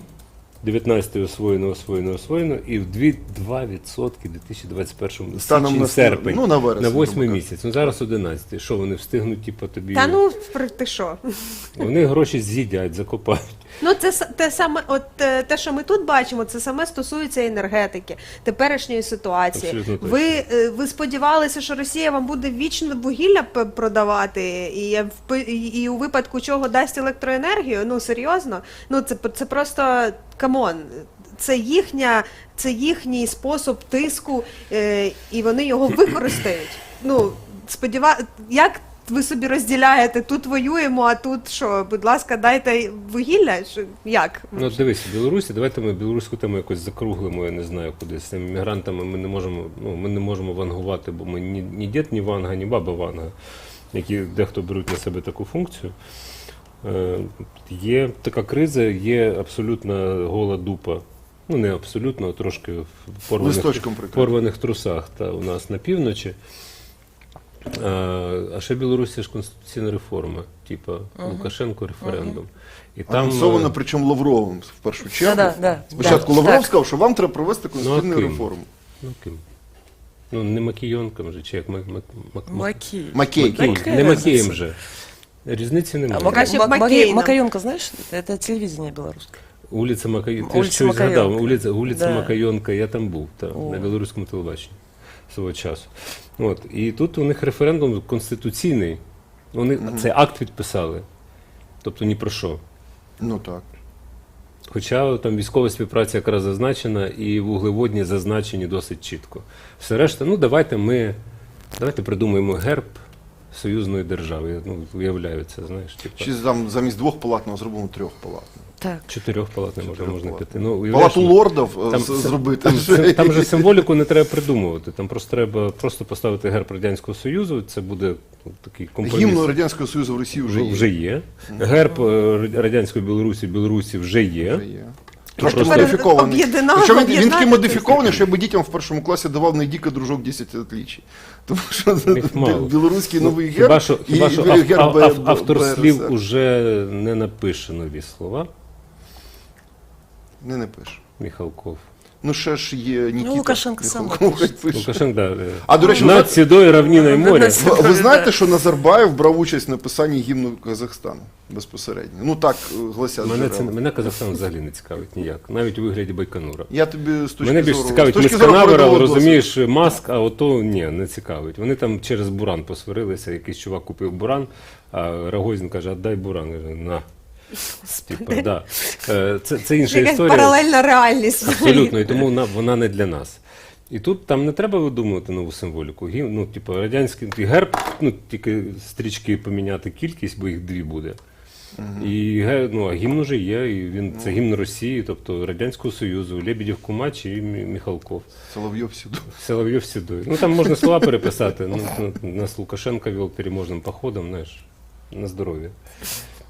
19-й освоєно, і в 2% у 2021
Станом на
серпень,
на вересень,
на 8-й
грубо
місяць. Ну зараз 11-й. Що, вони встигнуть, типу, тобі...
Та ну, ти що?
Вони гроші з'їдять, закопають.
Ну, це те саме, те, що ми тут бачимо, це саме стосується енергетики, теперішньої ситуації.
Абсолютно точно.
Ви сподівалися, що Росія вам буде вічно вугілля продавати, і у випадку чого дасть електроенергію? Ну, серйозно? Ну, це просто, камон, це їхній спосіб тиску, і вони його використають. Ну, як ви собі розділяєте, тут воюємо, а тут що, будь ласка, дайте вугілля? Як?
Ну, дивись, в Білорусі, давайте ми білоруську тему якось закруглимо, я не знаю куди. З цими мігрантами ми не можемо вангувати, бо ми ні дід, ні Ванга, ні баба Ванга, які дехто беруть на себе таку функцію. Є така криза, є абсолютно гола дупа Ну, не абсолютно, а трошки в
Листочком прикрито.
порваних трусах та у нас на півночі. А ще в Білорусі ж конституційна реформа, типа Лукашенко референдум. І
Анонсовано, причому Лавровим в першу чергу.
Да.
Спочатку
Да.
Лавров
Так.
сказав, що вам треба провести конституційну
ким?
реформу.
Ну, ким? Ну, не Макійонком же, чи як
Макей.
Макей.
Не Макеєм же. Різниці немає.
Краще б Маккейном.
Макаенко, знаешь, это телевидение белорусское.
Вулиця Макайонка. Ти ж
Вулиця
щось згадав.
Макайонка.
Вулиця
Да.
Макайонка, я там був, на білоруському телебаченні свого часу. От. І тут у них референдум конституційний. Вони цей акт підписали. Тобто ні про що.
Ну так.
Хоча там військова співпраця якраз зазначена, і вуглеводні зазначені досить чітко. Все решта, ну давайте придумаємо герб союзної держави. Я уявляю це, знаєш.
Чи там замість 2-палатного зробимо 3-палатного.
Так.
4-палатне можна піти. Ну,
Палату лордів зробити.
Там же символіку не треба придумувати. Там просто треба поставити герб Радянського Союзу. Це буде такий компроміс.
Гімн Радянського Союзу в Росії вже є.
Герб Радянської Білорусі в Білорусі вже є.
Трошки
Тепер
модифікований.
об'єднати,
Причому він такий
об'єднати
модифікований, що я би дітям в першому класі давав не Діка, дружок, 10 отличий. Тому що білоруський новий герб
Хіба що
герб
автор
БРСР.
слів уже не напише нові слова.
Не пише.
Міхалков.
Ну ще ж є Нікіта.
Лукашенко сам
Міхалков
напише.
пише.
Лукашенко, да.
А, до речі,
над Сідою равніною і моря.
Ви знаєте, що Назарбаєв брав участь в написанні гімну Казахстану безпосередньо? Ну так гласять джерела.
Мене Казахстан взагалі не цікавить ніяк. Навіть у вигляді Байконура.
Я тобі з точки
Мене більше
зору...
цікавить
з точки
міська
зору
Навара,
передового
розумієш, Маск, а ото ні, не цікавить. Вони там через буран посварилися, якийсь чувак купив буран, а Рогозін каже, отдай буран. Каже, на. Типа, да. Це інша
якась
історія.
паралельна реальність.
Абсолютно, і тому вона не для нас. І тут там не треба видумувати нову символіку. Ну, типу, радянський герб, ну, тільки стрічки поміняти кількість, бо їх 2 буде. І а гімн уже є, і це гімн Росії, тобто Радянського Союзу, Лебедєв, Кумач і Міхалков.
Соловйов Сідой.
Соловйов Сідой. Ну там можна слова переписати. Нас Лукашенко вел переможним походом, знаєш, на здоров'я.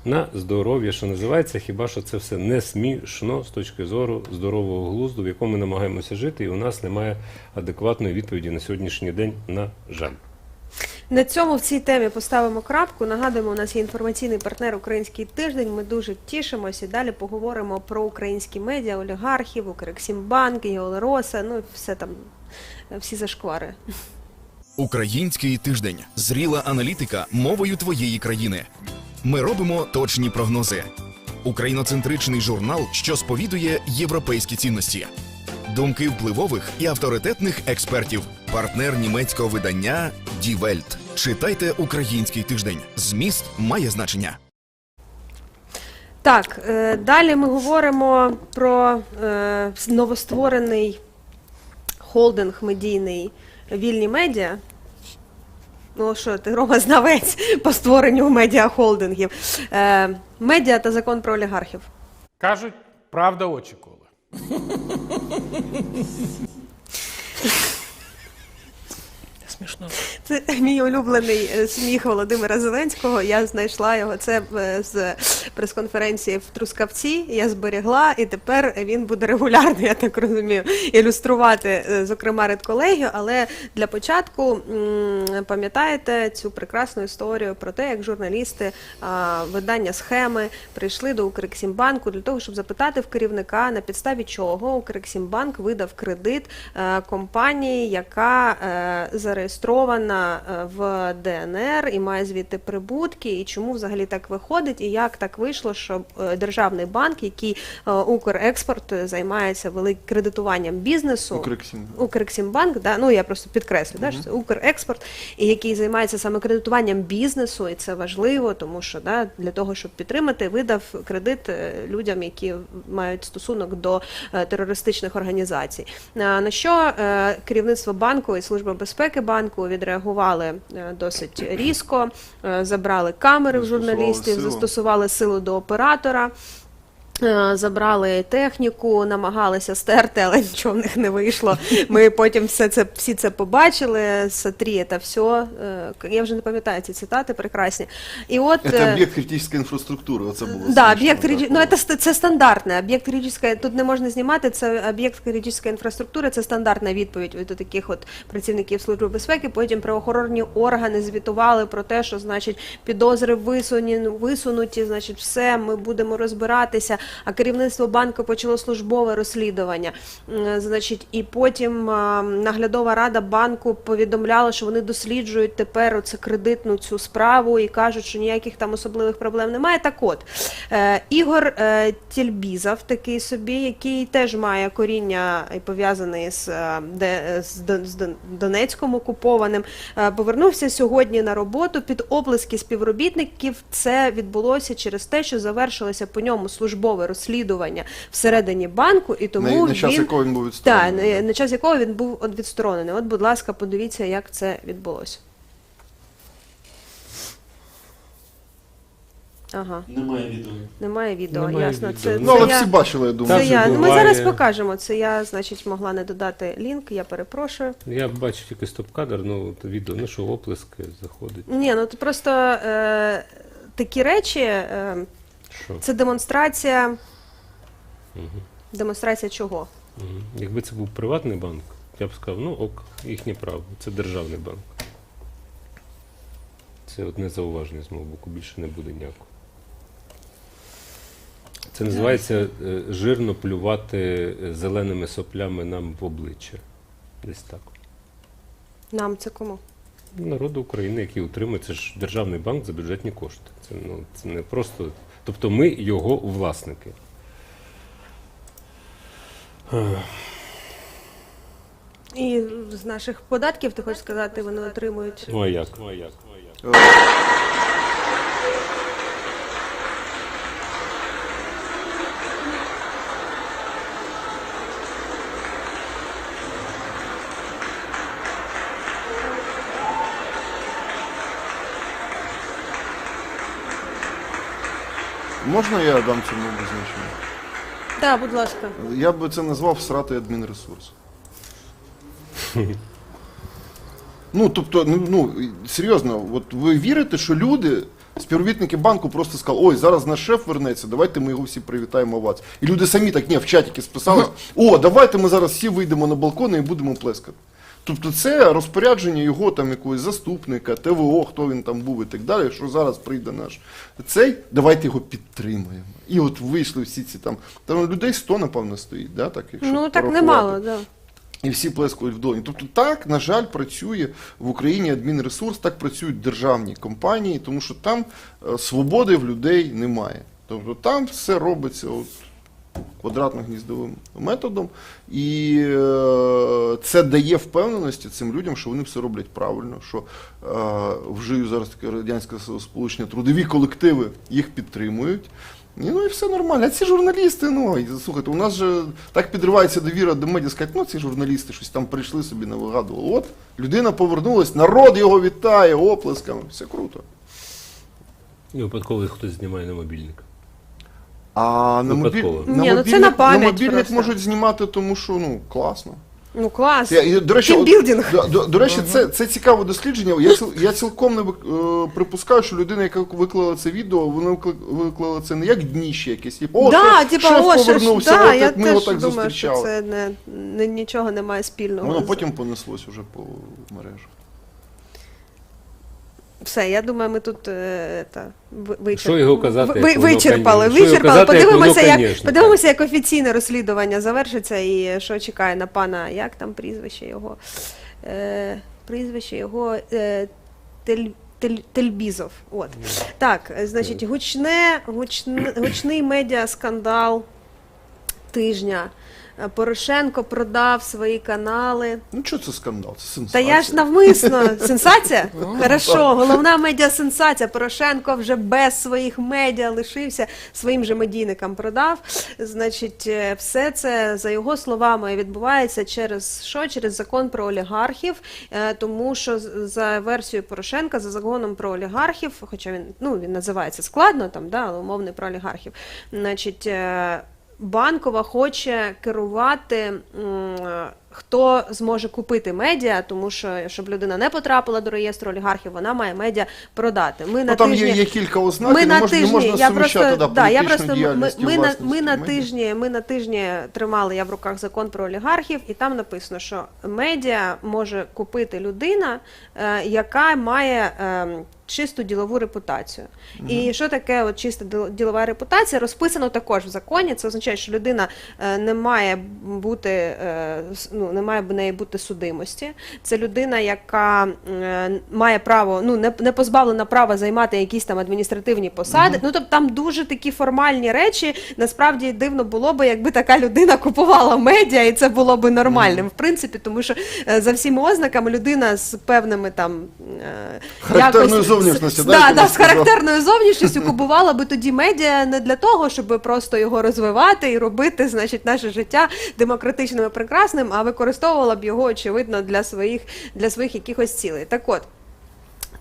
На здоров'я, що називається, хіба що це все не смішно з точки зору здорового глузду, в якому ми намагаємося жити, і у нас немає адекватної відповіді на сьогоднішній день, на жаль.
На цьому в цій темі поставимо крапку. Нагадуємо, у нас є інформаційний партнер «Український тиждень». Ми дуже тішимося і далі поговоримо про українські медіа, олігархів, Укрексімбанк, Геолероса, ну все там, всі зашквари.
Український тиждень. Зріла аналітика мовою твоєї країни. Ми робимо точні прогнози. Україноцентричний журнал, що сповідує європейські цінності. Думки впливових і авторитетних експертів. Партнер німецького видання Die Welt. Читайте «Український тиждень». Зміст має значення.
Так, далі ми говоримо про новостворений холдинг медійний «Вільні медіа». Ну що ти, Рома, знавець по створенню медіахолдингів. Медіа та закон про олігархів.
Кажуть, правда очі коле.
Смішно.
Це мій улюблений сміх Володимира Зеленського. Я знайшла його. Це з прес-конференції в Трускавці. Я зберегла, і тепер він буде регулярно, я так розумію, ілюструвати, зокрема, редколегію. Але для початку пам'ятаєте цю прекрасну історію про те, як журналісти видання «Схеми» прийшли до Укрексімбанку для того, щоб запитати в керівника, на підставі чого Укрексімбанк видав кредит компанії, яка зареєстрована в ДНР і має звідти прибутки, і чому взагалі так виходить, і як так вийшло, що державний банк, який Укрекспорт займається великим кредитуванням бізнесу, Укрексімбанк, да, ну я просто підкреслю, да, що це Укрекспорт, і який займається саме кредитуванням бізнесу, і це важливо, тому що для того, щоб підтримати, видав кредит людям, які мають стосунок до терористичних організацій. На що керівництво банку і Служба безпеки банку відреагували досить різко, забрали камери в журналістів, застосували силу до оператора. Забрали техніку, намагалися стерти, але нічого в них не вийшло. Ми потім всі це побачили, «Сотри, це все». Я вже не пам'ятаю ці цитати, прекрасні. І от,
Це об'єкт критичної інфраструктури, оце було.
Да, об'єкт це стандартне. Об'єкт критичної, тут не можна знімати, це об'єкт критичної інфраструктури, це стандартна відповідь від таких от працівників Служби безпеки. Потім правоохоронні органи звітували про те, що, значить, підозри висунуті, значить, все, ми будемо розбиратися. А керівництво банку почало службове розслідування. Значить, і потім наглядова рада банку повідомляла, що вони досліджують тепер оце кредитну цю справу і кажуть, що ніяких там особливих проблем немає. Так от, Ігор Тєльбізов, такий собі, який теж має коріння і пов'язаний з Донецьком окупованим, повернувся сьогодні на роботу під оплески співробітників. Це відбулося через те, що завершилося по ньому службове розслідування всередині банку, і тому
на час якого він був відсторонений.
Так, на час якого він був відсторонений. От, будь ласка, подивіться, як це відбулося. Ага.
Немає відео.
Немає відео,
Немає
ясно.
відео.
Це,
Ну, але
це
всі
я,
бачили, я думаю.
це я. Ну, ми
буває.
зараз покажемо. Це я, значить, могла не додати лінк, я перепрошую.
Я бачив тільки стоп-кадр, ну, то відео, ну що, оплески заходить.
Ні, ну це просто такі речі,
Що?
це демонстрація.
Угу.
Демонстрація чого?
Угу. Якби це був приватний банк, я б сказав, ну ок, їхнє право, це державний банк. Це одне зауваження з мого боку, більше не буде ніякого. Це називається жирно плювати зеленими соплями нам в обличчя. Десь так.
Нам це кому?
Народу України, який утримує, це ж державний банк за бюджетні кошти. Це не просто. Тобто ми його власники.
І з наших податків, ти хочеш сказати, вони отримують.
Ну а як?
Можна я дам цьому визначення?
Так, будь ласка.
Я би це назвав сратий адмінресурс. Ну, тобто, ну, серйозно, от ви вірите, що люди, співробітники банку просто сказали, ой, зараз наш шеф вернеться, давайте ми його всі привітаємо вас. І люди самі так, ні, в чатики списались, о, давайте ми зараз всі вийдемо на балкони і будемо плескати. Тобто це розпорядження його там якогось заступника, ТВО, хто він там був і так далі, що зараз прийде наш цей, давайте його підтримаємо. І от вийшли всі ці там людей 100, напевно, стоїть, да, так, якщо
Ну, так
порахувати.
немало, да.
І всі плескають в долоні. Тобто так, на жаль, працює в Україні адмінресурс, так працюють державні компанії, тому що там свободи в людей немає. Тобто там все робиться от квадратно-гніздовим методом, і це дає впевненості цим людям, що вони все роблять правильно, що вжию зараз таке радянське сполучення, трудові колективи їх підтримують. Ну і все нормально. А ці журналісти, ну, слухайте, у нас же так підривається довіра до медіа, сказати, ну ці журналісти щось там прийшли собі, навигадували. От, людина повернулась, народ його вітає, оплесками, все круто.
І випадково хтось знімає на мобільник.
А на
Випадково.
Ні, ну це на пам'ять
мобільник
просто.
можуть знімати, тому що, ну, класно.
Ну, клас.
До речі,
Тімбілдинг.
до речі, це цікаве дослідження. Я цілком не припускаю, що людина, яка виклала це відео, вона виклала це не як дніще якесь. О,
Да,
шеф
типа, о,
повернувся,
да,
от
я
як ми його
теж
так
думаю, що
зустрічали.
це нічого не має спільного.
Воно
з-
потім понеслось уже по мережі.
Все, я думаю, ми тут
Що його казати, як воно,
вичерпали.
конечно. Що його казати, як
Подивимося,
воно,
як,
конечно,
подивимося, як офіційне розслідування завершиться і що чекає на пана, як там прізвище його? Тельбізов. От. Так, значить, гучний медіаскандал тижня. Порошенко продав свої канали.
Ну що це скандал? Це
Та
сенсація.
я ж навмисно. Сенсація? Хорошо, головна медіа-сенсація. Порошенко вже без своїх медіа лишився, своїм же медійникам продав. Значить, все це, за його словами, відбувається через що? Через закон про олігархів, тому що за версією Порошенка, за законом про олігархів, хоча він називається складно, там, да, але умовний про олігархів, значить, Банкова хоче керувати, хто зможе купити медіа, тому що, щоб людина не потрапила до реєстру олігархів, вона має медіа продати. Ми на
там
тижні,
є кілька ознак, не можна суміщати політичну діяльність і власність.
Ми на тижні тримали, я в руках закон про олігархів, і там написано, що медіа може купити людина, яка має чисту ділову репутацію. І що таке от чиста ділова репутація? Розписано також в законі. Це означає, що людина не має бути, не має в неї бути судимості. Це людина, яка має право, не позбавлена права займати якісь там адміністративні посади. Тобто там дуже такі формальні речі. Насправді дивно було би, якби така людина купувала медіа, і це було би нормальним, в принципі, тому що за всіми ознаками людина з певними там
характерною зовнішністю,
з характерною зовнішністю купувала би тоді медіа не для того, щоб просто його розвивати і робити, значить, наше життя демократичним і прекрасним, а використовувала б його, очевидно, для своїх якихось цілей. Так от,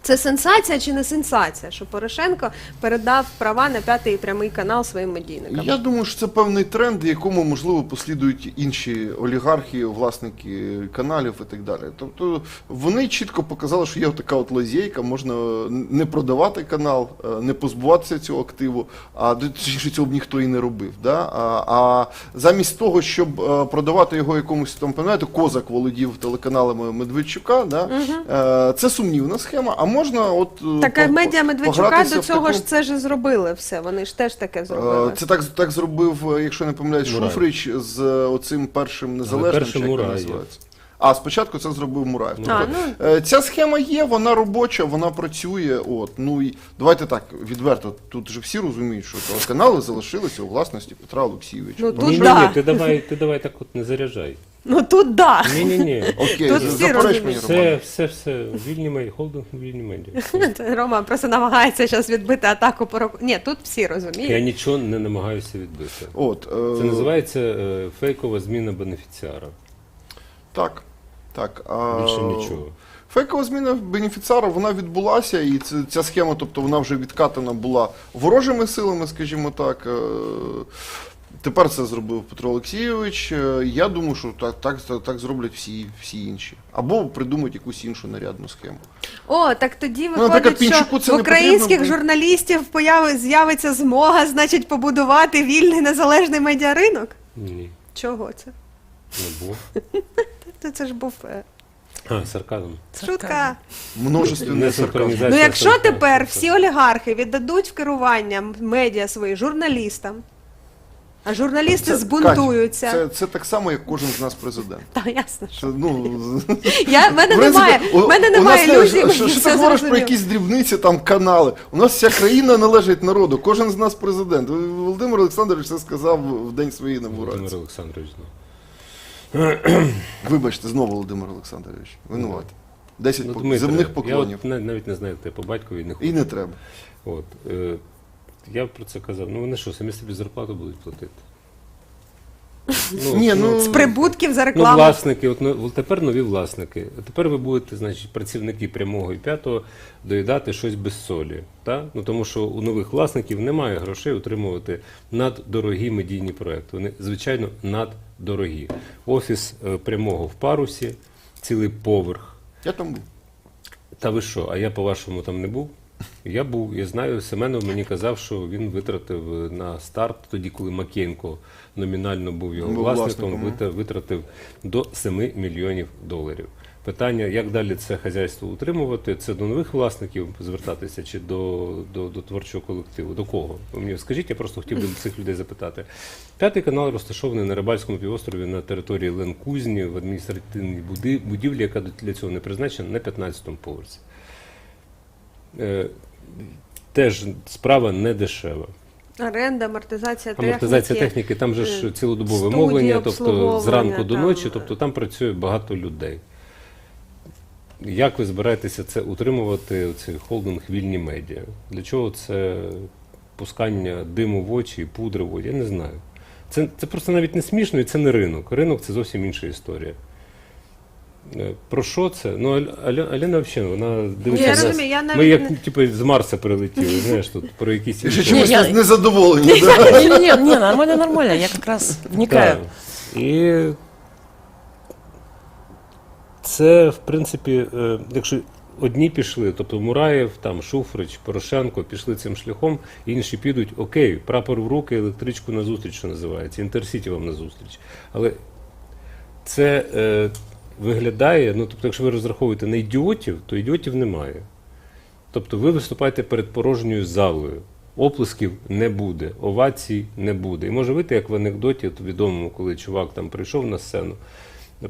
це сенсація чи не сенсація, що Порошенко передав права на 5-й прямий канал своїм медійникам?
Я думаю, що це певний тренд, якому, можливо, послідують інші олігархи, власники каналів і так далі. Тобто вони чітко показали, що є така от лазейка, можна не продавати канал, не позбуватися цього активу, а точніше цього б ніхто і не робив. Да? А замість того, щоб продавати його якомусь, там, пам'ятаєте, Козак володів телеканалами Медведчука, да? Це сумнівна схема. А можна
так, медіа Медведчука до цього ж це ж зробили все, вони ж теж таке зробили.
Це так зробив, якщо не помиляюсь, Шуфрич з оцим першим незалежним, чи як він називається. А спочатку це зробив Мураєв. Тобто, ця схема є, вона робоча, вона працює. І давайте так, відверто, тут же всі розуміють, що телеканали залишилися у власності Петра Олексійовича.
Ти давай так от не заряджай.
Тут да.
Ні.
Окей,
тут всі розуміють.
Все, вільні медіа, холдинг, вільні медіа.
Рома просто намагається зараз відбити атаку по року. Ні, тут всі розуміють.
Я нічого не намагаюся відбити. Це називається фейкова зміна бенефіціара.
Так.
Більше нічого.
Фейкова зміна бенефіціара, вона відбулася, і ця схема, тобто вона вже відкатана була ворожими силами, скажімо так. Тепер це зробив Петро Олексійович. Я думаю, що так зроблять всі інші. Або придумають якусь іншу нарядну схему.
Так тоді виходить, що в українських журналістів з'явиться змога, значить, побудувати вільний незалежний медіаринок?
Ні.
Чого це?
Не був.
Це ж був...
Сарказм.
Шутка.
Множественний сарказм.
Якщо тепер всі олігархи віддадуть в керування медіа свої журналістам, а журналісти збунтуються.
Це так само, як кожен з нас президент.
Так, ясно.
В
мене немає ілюзій.
Що ти говориш про якісь дрібниці, там канали? У нас вся країна належить народу, кожен з нас президент. Володимир Олександрович це сказав в день своєї інавгурації.
Володимир Олександрович,
Вибачте, знову Володимир Олександрович. Винуватий. 10 земних поклонів.
Я навіть не знаю, хто по батькові не хочу.
І не треба.
Я про це казав. Вони що, самі собі зарплату будуть платити?
З прибутків за рекламу.
Власники, тепер нові власники. Тепер ви будете, значить, працівники прямого і п'ятого доїдати щось без солі. Тому що у нових власників немає грошей утримувати наддорогі медійні проекти. Вони, звичайно, наддорогі. Офіс прямого в Парусі, цілий поверх.
Я там був.
Та ви що, а я по-вашому там не був? Я був, я знаю, Семенов мені казав, що він витратив на старт, тоді, коли Макєнко номінально був його власником, витратив до $7 мільйонів. Питання, як далі це хазяйство утримувати, це до нових власників звертатися чи до творчого колективу? До кого? Ви мені скажіть, я просто хотів би цих людей запитати. 5-й канал розташований на Рибальському півострові на території Ленкузні, в адміністративній будівлі, яка для цього не призначена, на 15-му поверсі. Теж справа не дешева.
Оренда, амортизація техніки.
Амортизація техніки, там же ж цілодобове
студії,
мовлення, тобто
обслуговування,
зранку до
там,
ночі, тобто там працює багато людей. Як ви збираєтеся це утримувати, цей холдинг вільні медіа? Для чого це пускання диму в очі і пудри в очі? Я не знаю. Це просто навіть не смішно і це не ринок. Ринок – це зовсім інша історія. Про що це? Ну, Альона взагалі, вона дивиться
Я
на
розумію, я
нас.
навіть
Ми як
не-
типу, з Марса прилетіли, знаєш, тут про якісь
І ще
інші-
чомусь
я-
незадоволені. да?
Не, нормально, я как раз вникаю.
Так. І це, в принципі, якщо одні пішли, тобто Мураєв, там, Шуфрич, Порошенко пішли цим шляхом, інші підуть, окей, прапор в руки, електричку на зустріч, що називається, Інтерсіті вам на зустріч. Але це виглядає, ну, тобто, якщо ви розраховуєте на ідіотів, то ідіотів немає. Тобто ви виступаєте перед порожньою залою. Оплесків не буде, овацій не буде. І може вийти, як в анекдоті от відомому, коли чувак там прийшов на сцену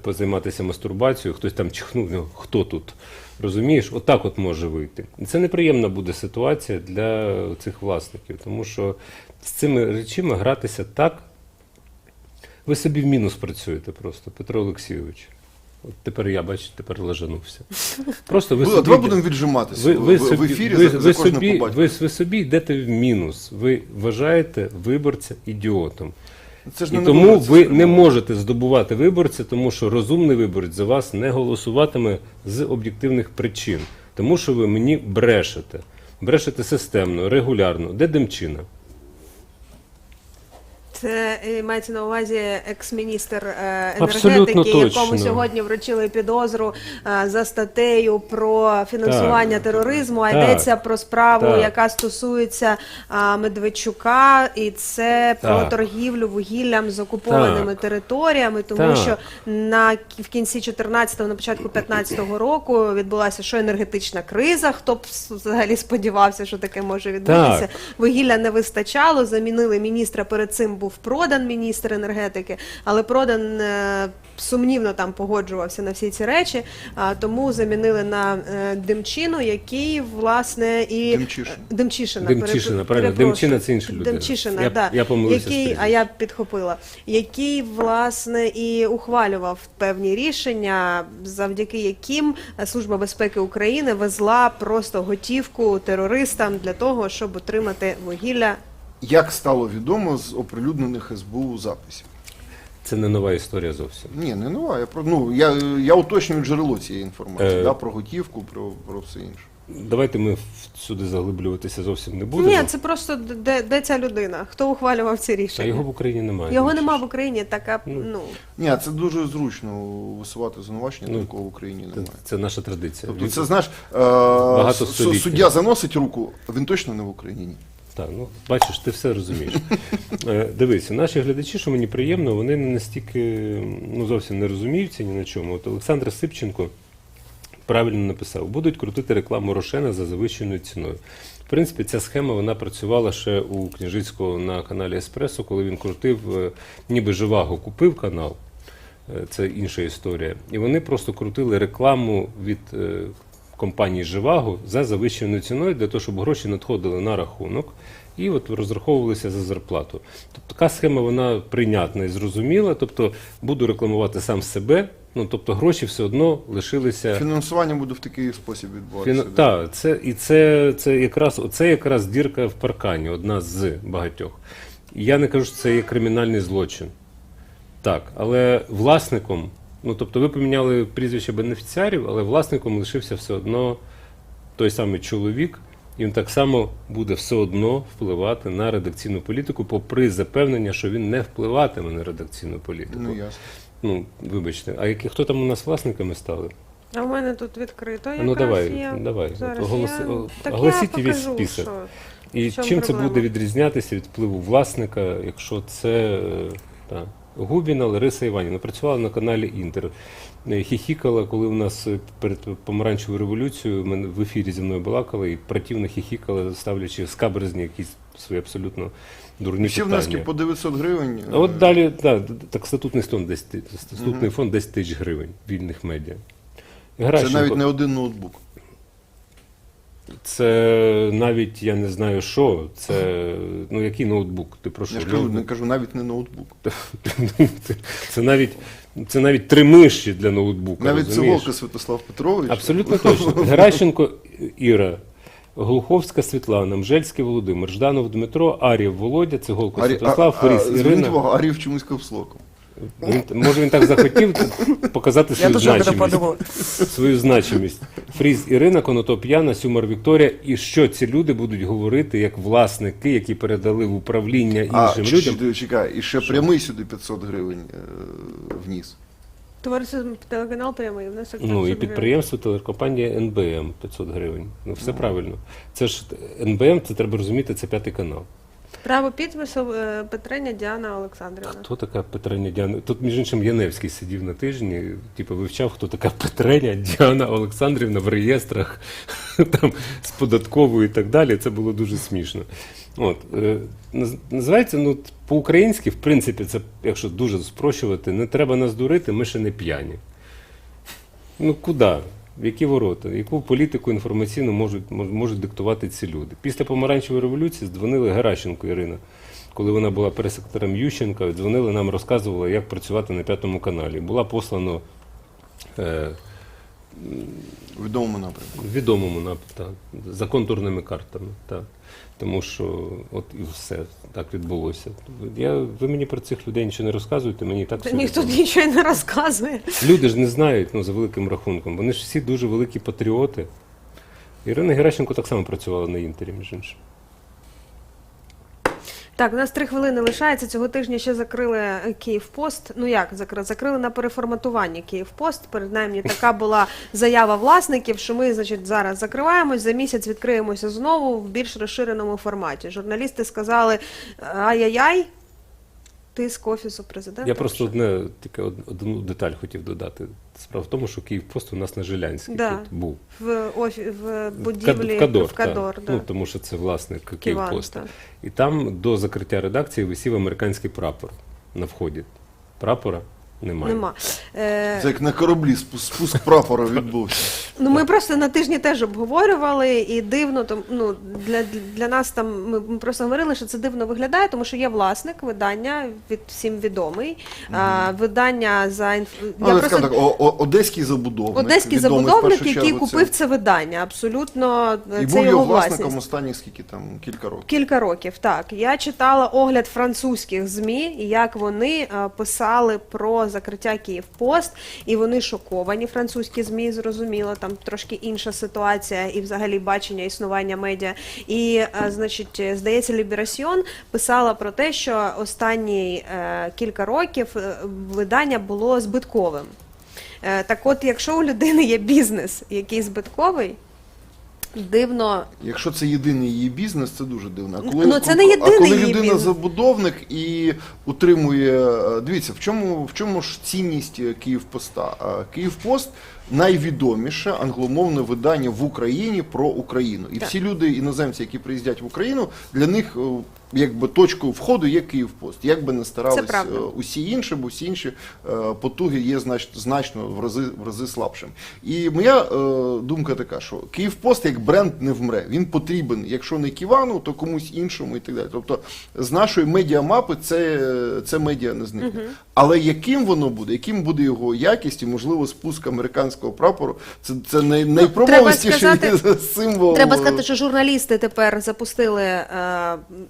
позайматися мастурбацією, хтось там чихнув, ну, хто тут? Розумієш? Отак от може вийти. І це неприємна буде ситуація для цих власників, тому що з цими речами гратися так, ви собі в мінус працюєте просто, Петро Олексійович. От тепер я, бачите, тепер лажанувся. Просто ви собі...
Давай будемо віджиматися в ефірі за кожне побачення.
Ви собі йдете в мінус. Ви вважаєте виборця ідіотом.
Це ж
І
не
тому
виборці,
ви
це
не можете здобувати виборця, тому що розумний виборець за вас не голосуватиме з об'єктивних причин. Тому що ви мені брешете. Брешете системно, регулярно. Де Демчина?
Це мається на увазі екс-міністр
Абсолютно
енергетики, якому
точно.
сьогодні вручили підозру за статтею про фінансування тероризму, а
Так.
йдеться про справу,
Так.
яка стосується Медведчука, і це про
Так.
торгівлю вугіллям з окупованими
Так.
територіями, тому
Так.
що в кінці 14-го, на початку 15-го року відбулася що енергетична криза, хто б взагалі сподівався, що таке може відбутися.
Так.
Вугілля не вистачало, замінили міністра, перед цим був Продан, міністр енергетики, але Продан сумнівно там погоджувався на всі ці речі, тому замінили на Демчину, який, власне, і... Демчишина,
Демчишина, правильно.
перепрошую.
Демчина – це інша людина.
Демчишина, да.
Я помилився з
який,
прізвищем.
а я підхопила. Який, власне, і ухвалював певні рішення, завдяки яким Служба безпеки України везла просто готівку терористам для того, щоб отримати вугілля.
Як стало відомо з оприлюднених СБУ записів?
Це не нова історія зовсім.
Ні, не нова. Я уточнюю джерело цієї інформації, да, про готівку, про все інше.
Давайте ми сюди заглиблюватися зовсім не будемо.
Ні, це просто де ця людина, хто ухвалював ці
А
рішення.
його в Україні немає.
Його нема в Україні, така,
Ні, це дуже зручно висувати звинувачення, такого в Україні немає.
Це наша традиція.
Тобто це, знаєш,
Багато століття.
суддя заносить руку, він точно не в Україні, ні.
Так, ну бачиш, ти все розумієш. Дивися, наші глядачі, що мені приємно, вони не настільки зовсім не розуміються ні на чому. От Олександр Сипченко правильно написав: будуть крутити рекламу Рошена за завищеною ціною. В принципі, ця схема вона працювала ще у Княжицького на каналі Еспресо, коли він крутив, ніби Живаго купив канал. Це інша історія. І вони просто крутили рекламу від компанії Живаго за завищеною ціною, для того, щоб гроші надходили на рахунок і от розраховувалися за зарплату. Тобто така схема, вона прийнятна і зрозуміла. Тобто буду рекламувати сам себе, тобто гроші все одно лишилися.
Фінансування буде в такий спосіб відбуватися.
Так, це якраз дірка в паркані, одна з багатьох. Я не кажу, що це є кримінальний злочин. Так, але власником, тобто ви поміняли прізвище бенефіціарів, але власником лишився все одно той самий чоловік, і він так само буде все одно впливати на редакційну політику, попри запевнення, що він не впливатиме на редакційну політику.
Ну, ясно.
Вибачте, а хто там у нас власниками стали?
А в мене тут відкрито якраз
Ну давай.
Зараз
Оголосіть
я
весь
покажу,
список.
що...
І
чому
чим це
проблема?
буде відрізнятися від впливу власника, якщо це Губіна Лариса Іванівна працювала на каналі Інтер. Хіхікала, коли у нас перед помаранчевою революцією в ефірі зі мною балакали і противно хіхікала, ставлячи скабрезні якісь свої абсолютно дурні
Всі
питання.
внески по 900 гривень.
А от далі, так, статутний фонд 10 тисяч гривень вільних медіа.
Це навіть не один ноутбук.
Це навіть, я не знаю що, це, ну який ноутбук? Ти про що?
Я ж кажу, навіть не ноутбук.
Це навіть 3 миші для ноутбука.
Навіть
розумієш?
Циволка Святослав Петрович.
Абсолютно точно. Геращенко Іра, Глуховська Світлана, Мжельський Володимир, Жданов Дмитро, Ар'єв Володя, Цеголко Святослав, Фріс
Зверніть
Ірина.
увагу, Ар'єв чомусь капслоком.
Може він так захотів показати
Я
свою
тоже об этом
значимість.
подумала.
Свою значимість. Фріз Ірина, Конотоп Яна, Сюмар Вікторія. І що ці люди будуть говорити як власники, які передали в управління іншим людям?
Чекай, і ще прямий сюди 500 гривень вніс.
Товариство телеканал прямий внесок.
Ну і
500 гривень.
підприємство телекомпанія НБМ 500 гривень. Ну все правильно. Це ж НБМ, це треба розуміти, це 5-й канал.
Право підпису Петреня Діана Олександрівна.
Хто така Петреня Діана? Тут, між іншим, Яневський сидів на тижні, типу, вивчав, хто така Петреня Діана Олександрівна в реєстрах там, з податковою і так далі. Це було дуже смішно. От, називається, ну, по-українськи, в принципі, це, якщо дуже спрощувати, не треба нас дурити, ми ще не п'яні. Ну, куди? В які ворота? Яку політику інформаційну можуть диктувати ці люди? Після Помаранчевої революції дзвонили Геращенко Ірина, коли вона була прес-секретарем Ющенка, дзвонили нам, розказували, як працювати на 5-му каналі. Була послана
В
відомому напрямку, за контурними картами. Так. Тому що от і все так відбулося. Ви мені про цих людей нічого не розказуєте, мені і так
Та
все
ніхто
відомо.
нічого не розказує.
Люди ж не знають, ну, за великим рахунком. Вони ж всі дуже великі патріоти. Ірина Геращенко так само працювала на Інтері, між іншим.
Так, у нас 3 хвилини лишається. Цього тижня ще закрили Київпост. Ну як закрили на переформатування Київпост. Принаймні така була заява власників, що ми, значить, зараз закриваємось, за місяць відкриємося знову в більш розширеному форматі. Журналісти сказали: ай-яй-яй, тиск Офісу Президента.
Я просто тільки одну деталь хотів додати. Справа в тому, що Київпост у нас на Жилянській тут був.
В будівлі
в
Кадор.
так.
Да.
Ну, тому що це власник Київпоста.
так.
І там до закриття редакції висів американський прапор на вході. Прапора немає.
Нема.
Це як на кораблі спуск прапора відбувся.
Ну, ми просто на тижні теж обговорювали, і дивно, ну, для нас там, ми просто говорили, що це дивно виглядає, тому що є власник видання, всім відомий, видання за...
Так, одеський забудовник.
Одеський забудовник, який купив це видання, абсолютно,
і
це
був
його
власником
власність.
останніх скільки там, кілька років.
Кілька років, так. Я читала огляд французьких ЗМІ, як вони писали про закриття Київпост, і вони шоковані, французькі ЗМІ, зрозуміло, там трошки інша ситуація і взагалі бачення існування медіа. І, значить, здається, Ліберасьйон писала про те, що останні кілька років видання було збитковим. Так от, якщо у людини є бізнес, який збитковий, дивно.
Якщо це єдиний її бізнес, це дуже дивно.
Ну, це не єдиний
коли
її
людина
бізнес.
забудовник і утримує... Дивіться, в чому ж цінність Київпоста? Київпост найвідоміше англомовне видання в Україні про Україну. І всі люди, іноземці, які приїздять в Україну, для них якби точкою входу є Київпост. Як би не старались усі інші, бо всі інші потуги є значно в рази слабшим. І моя думка така, що Київпост як бренд не вмре. Він потрібен, якщо не Ківану, то комусь іншому і так далі. Тобто з нашої медіамапи це медіа не зникне. Але яким воно буде, яким буде його якість і, можливо, спуск американського прапору, це найпромовистіший символ.
Треба сказати, що журналісти тепер запустили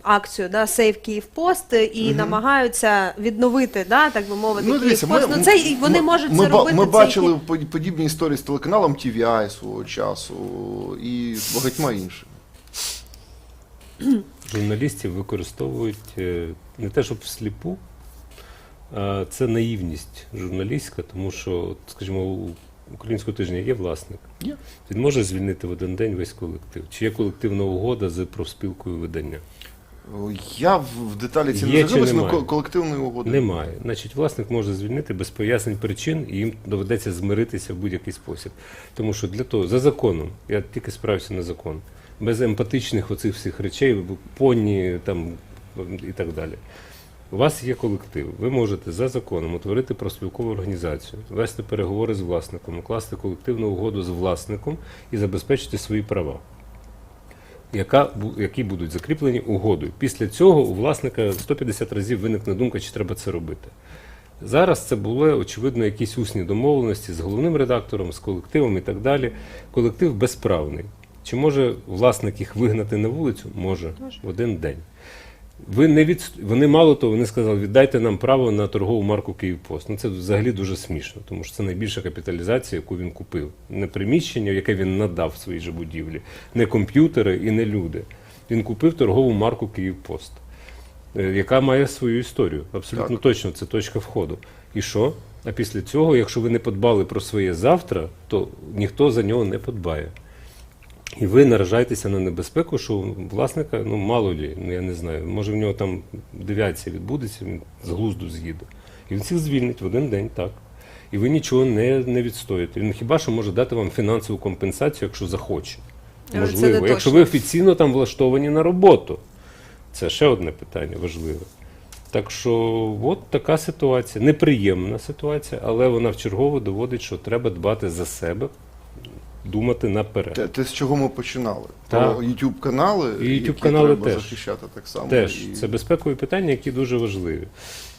акцію «Save Київпост» і намагаються відновити, так би мовити, Київпост. Вони можуть це робити.
Ми бачили подібні історії з телеканалом TVI свого часу і з багатьма іншими.
Журналістів використовують не те, щоб всліпу, а це наївність журналістська, тому що, скажімо, у Українського тижня є власник. Він може звільнити в один день весь колектив. Чи є колективна угода з профспілкою видання?
Я в деталі ці не заглибився, але колективної угоди
немає. Значить, власник може звільнити без пояснень причин, і їм доведеться змиритися в будь-який спосіб. Тому що для того, за законом, я тільки спирався на закон, без емпатичних оцих всіх речей, поні там і так далі. У вас є колектив, ви можете за законом утворити профспілкову організацію, вести переговори з власником, укласти колективну угоду з власником і забезпечити свої права. які будуть закріплені угодою. Після цього у власника 150 разів виникне думка, чи треба це робити. Зараз це були, очевидно, якісь усні домовленості з головним редактором, з колективом і так далі. Колектив безправний. Чи може власник їх вигнати на вулицю? Може. В один день. Вони мало того, вони сказали, віддайте нам право на торгову марку «Київпост». Ну, це взагалі дуже смішно, тому що це найбільша капіталізація, яку він купив. Не приміщення, яке він надав в своїй же будівлі, не комп'ютери і не люди. Він купив торгову марку «Київпост», яка має свою історію. Абсолютно точно, це точка входу. І що? А після цього, якщо ви не подбали про своє завтра, то ніхто за нього не подбає. І ви наражаєтеся на небезпеку, що власника, ну мало лі, я не знаю, може в нього там девіація відбудеться, він з глузду з'їде. І він всіх звільнить в один день, так. І ви нічого не відстоїте. Він хіба що може дати вам фінансову компенсацію, якщо захоче. Можливо, якщо ви офіційно там влаштовані на роботу. Це ще одне питання важливе. Так що, от така ситуація. Неприємна ситуація, але вона вчергово доводить, що треба дбати за себе, думати наперед.
Те, з чого ми починали.
Так.
Про YouTube-канали, які треба захищати так само.
Теж. Це безпекові питання, які дуже важливі.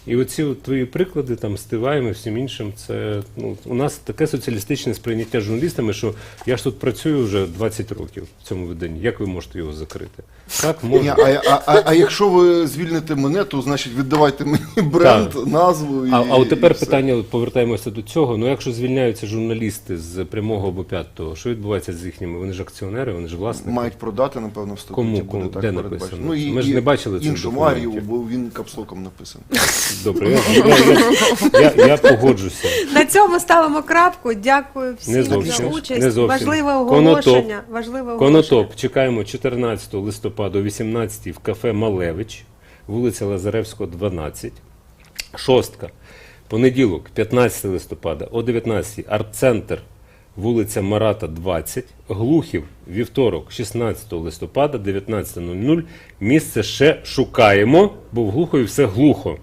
І оці твої приклади там з Тиваєм і всім іншим, це у нас таке соціалістичне сприйняття журналістами, що я ж тут працюю вже 20 років в цьому виданні. Як ви можете його закрити? Так, можна.
А якщо ви звільните мене, то значить віддавайте мені бренд, назву.
А от тепер питання, повертаємося до цього. Ну якщо звільняються журналісти з прямого або п'ятого, що відбувається з їхніми? Вони ж акціонери, вони ж власники.
Мають продати, напевно, в статуті.
Кому?
Так
де написано?
Ну,
ми ж не бачили цих
іншому
документів.
Арію, бо він капслоком написаний.
Добре, я погоджуся.
На цьому ставимо крапку. Дякую всім за участь. Важливе оголошення.
Конотоп. Чекаємо 14 листопада о 18 в кафе «Малевич», вулиця Лазаревського, 12. Шостка. Понеділок, 15 листопада о 19 арт-центр, вулиця Марата, 20. Глухів, вівторок, 16 листопада, 19:00. Місце ще шукаємо, бо в Глухові все глухо.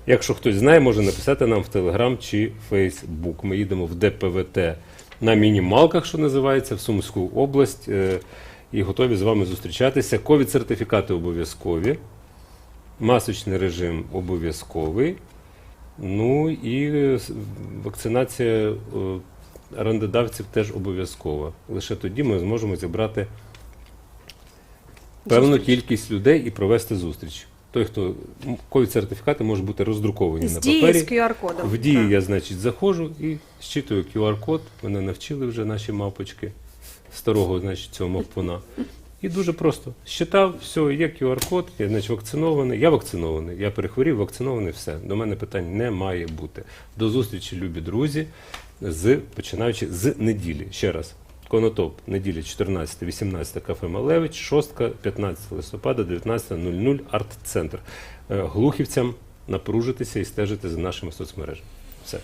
Якщо хтось знає, може написати нам в Телеграм чи Фейсбук. Ми їдемо в ДПВТ на мінімалках, що називається, в Сумську область, і готові з вами зустрічатися. Ковід-сертифікати обов'язкові, масочний режим обов'язковий, ну і вакцинація орендодавців теж обов'язкова. Лише тоді ми зможемо зібрати певну кількість людей і провести зустріч. Той, хто ковід-сертифікати можуть бути роздруковані на папері.
З QR-кодом.
В дії я, значить, заходжу і зчитую QR-код. Мене навчили вже наші мавпочки старого, значить, цього мавпуна. І дуже просто. Щитав, все, є QR-код, я, значить, вакцинований. Я вакцинований, я перехворів, вакцинований, все. До мене питань не має бути. До зустрічі, любі друзі, починаючи з неділі. Ще раз. Конотоп, неділя 14-18, кафе «Малевич», шостка, 15 листопада, 19:00, арт-центр. Глухівцям напружитися і стежити за нашими соцмережами. Все.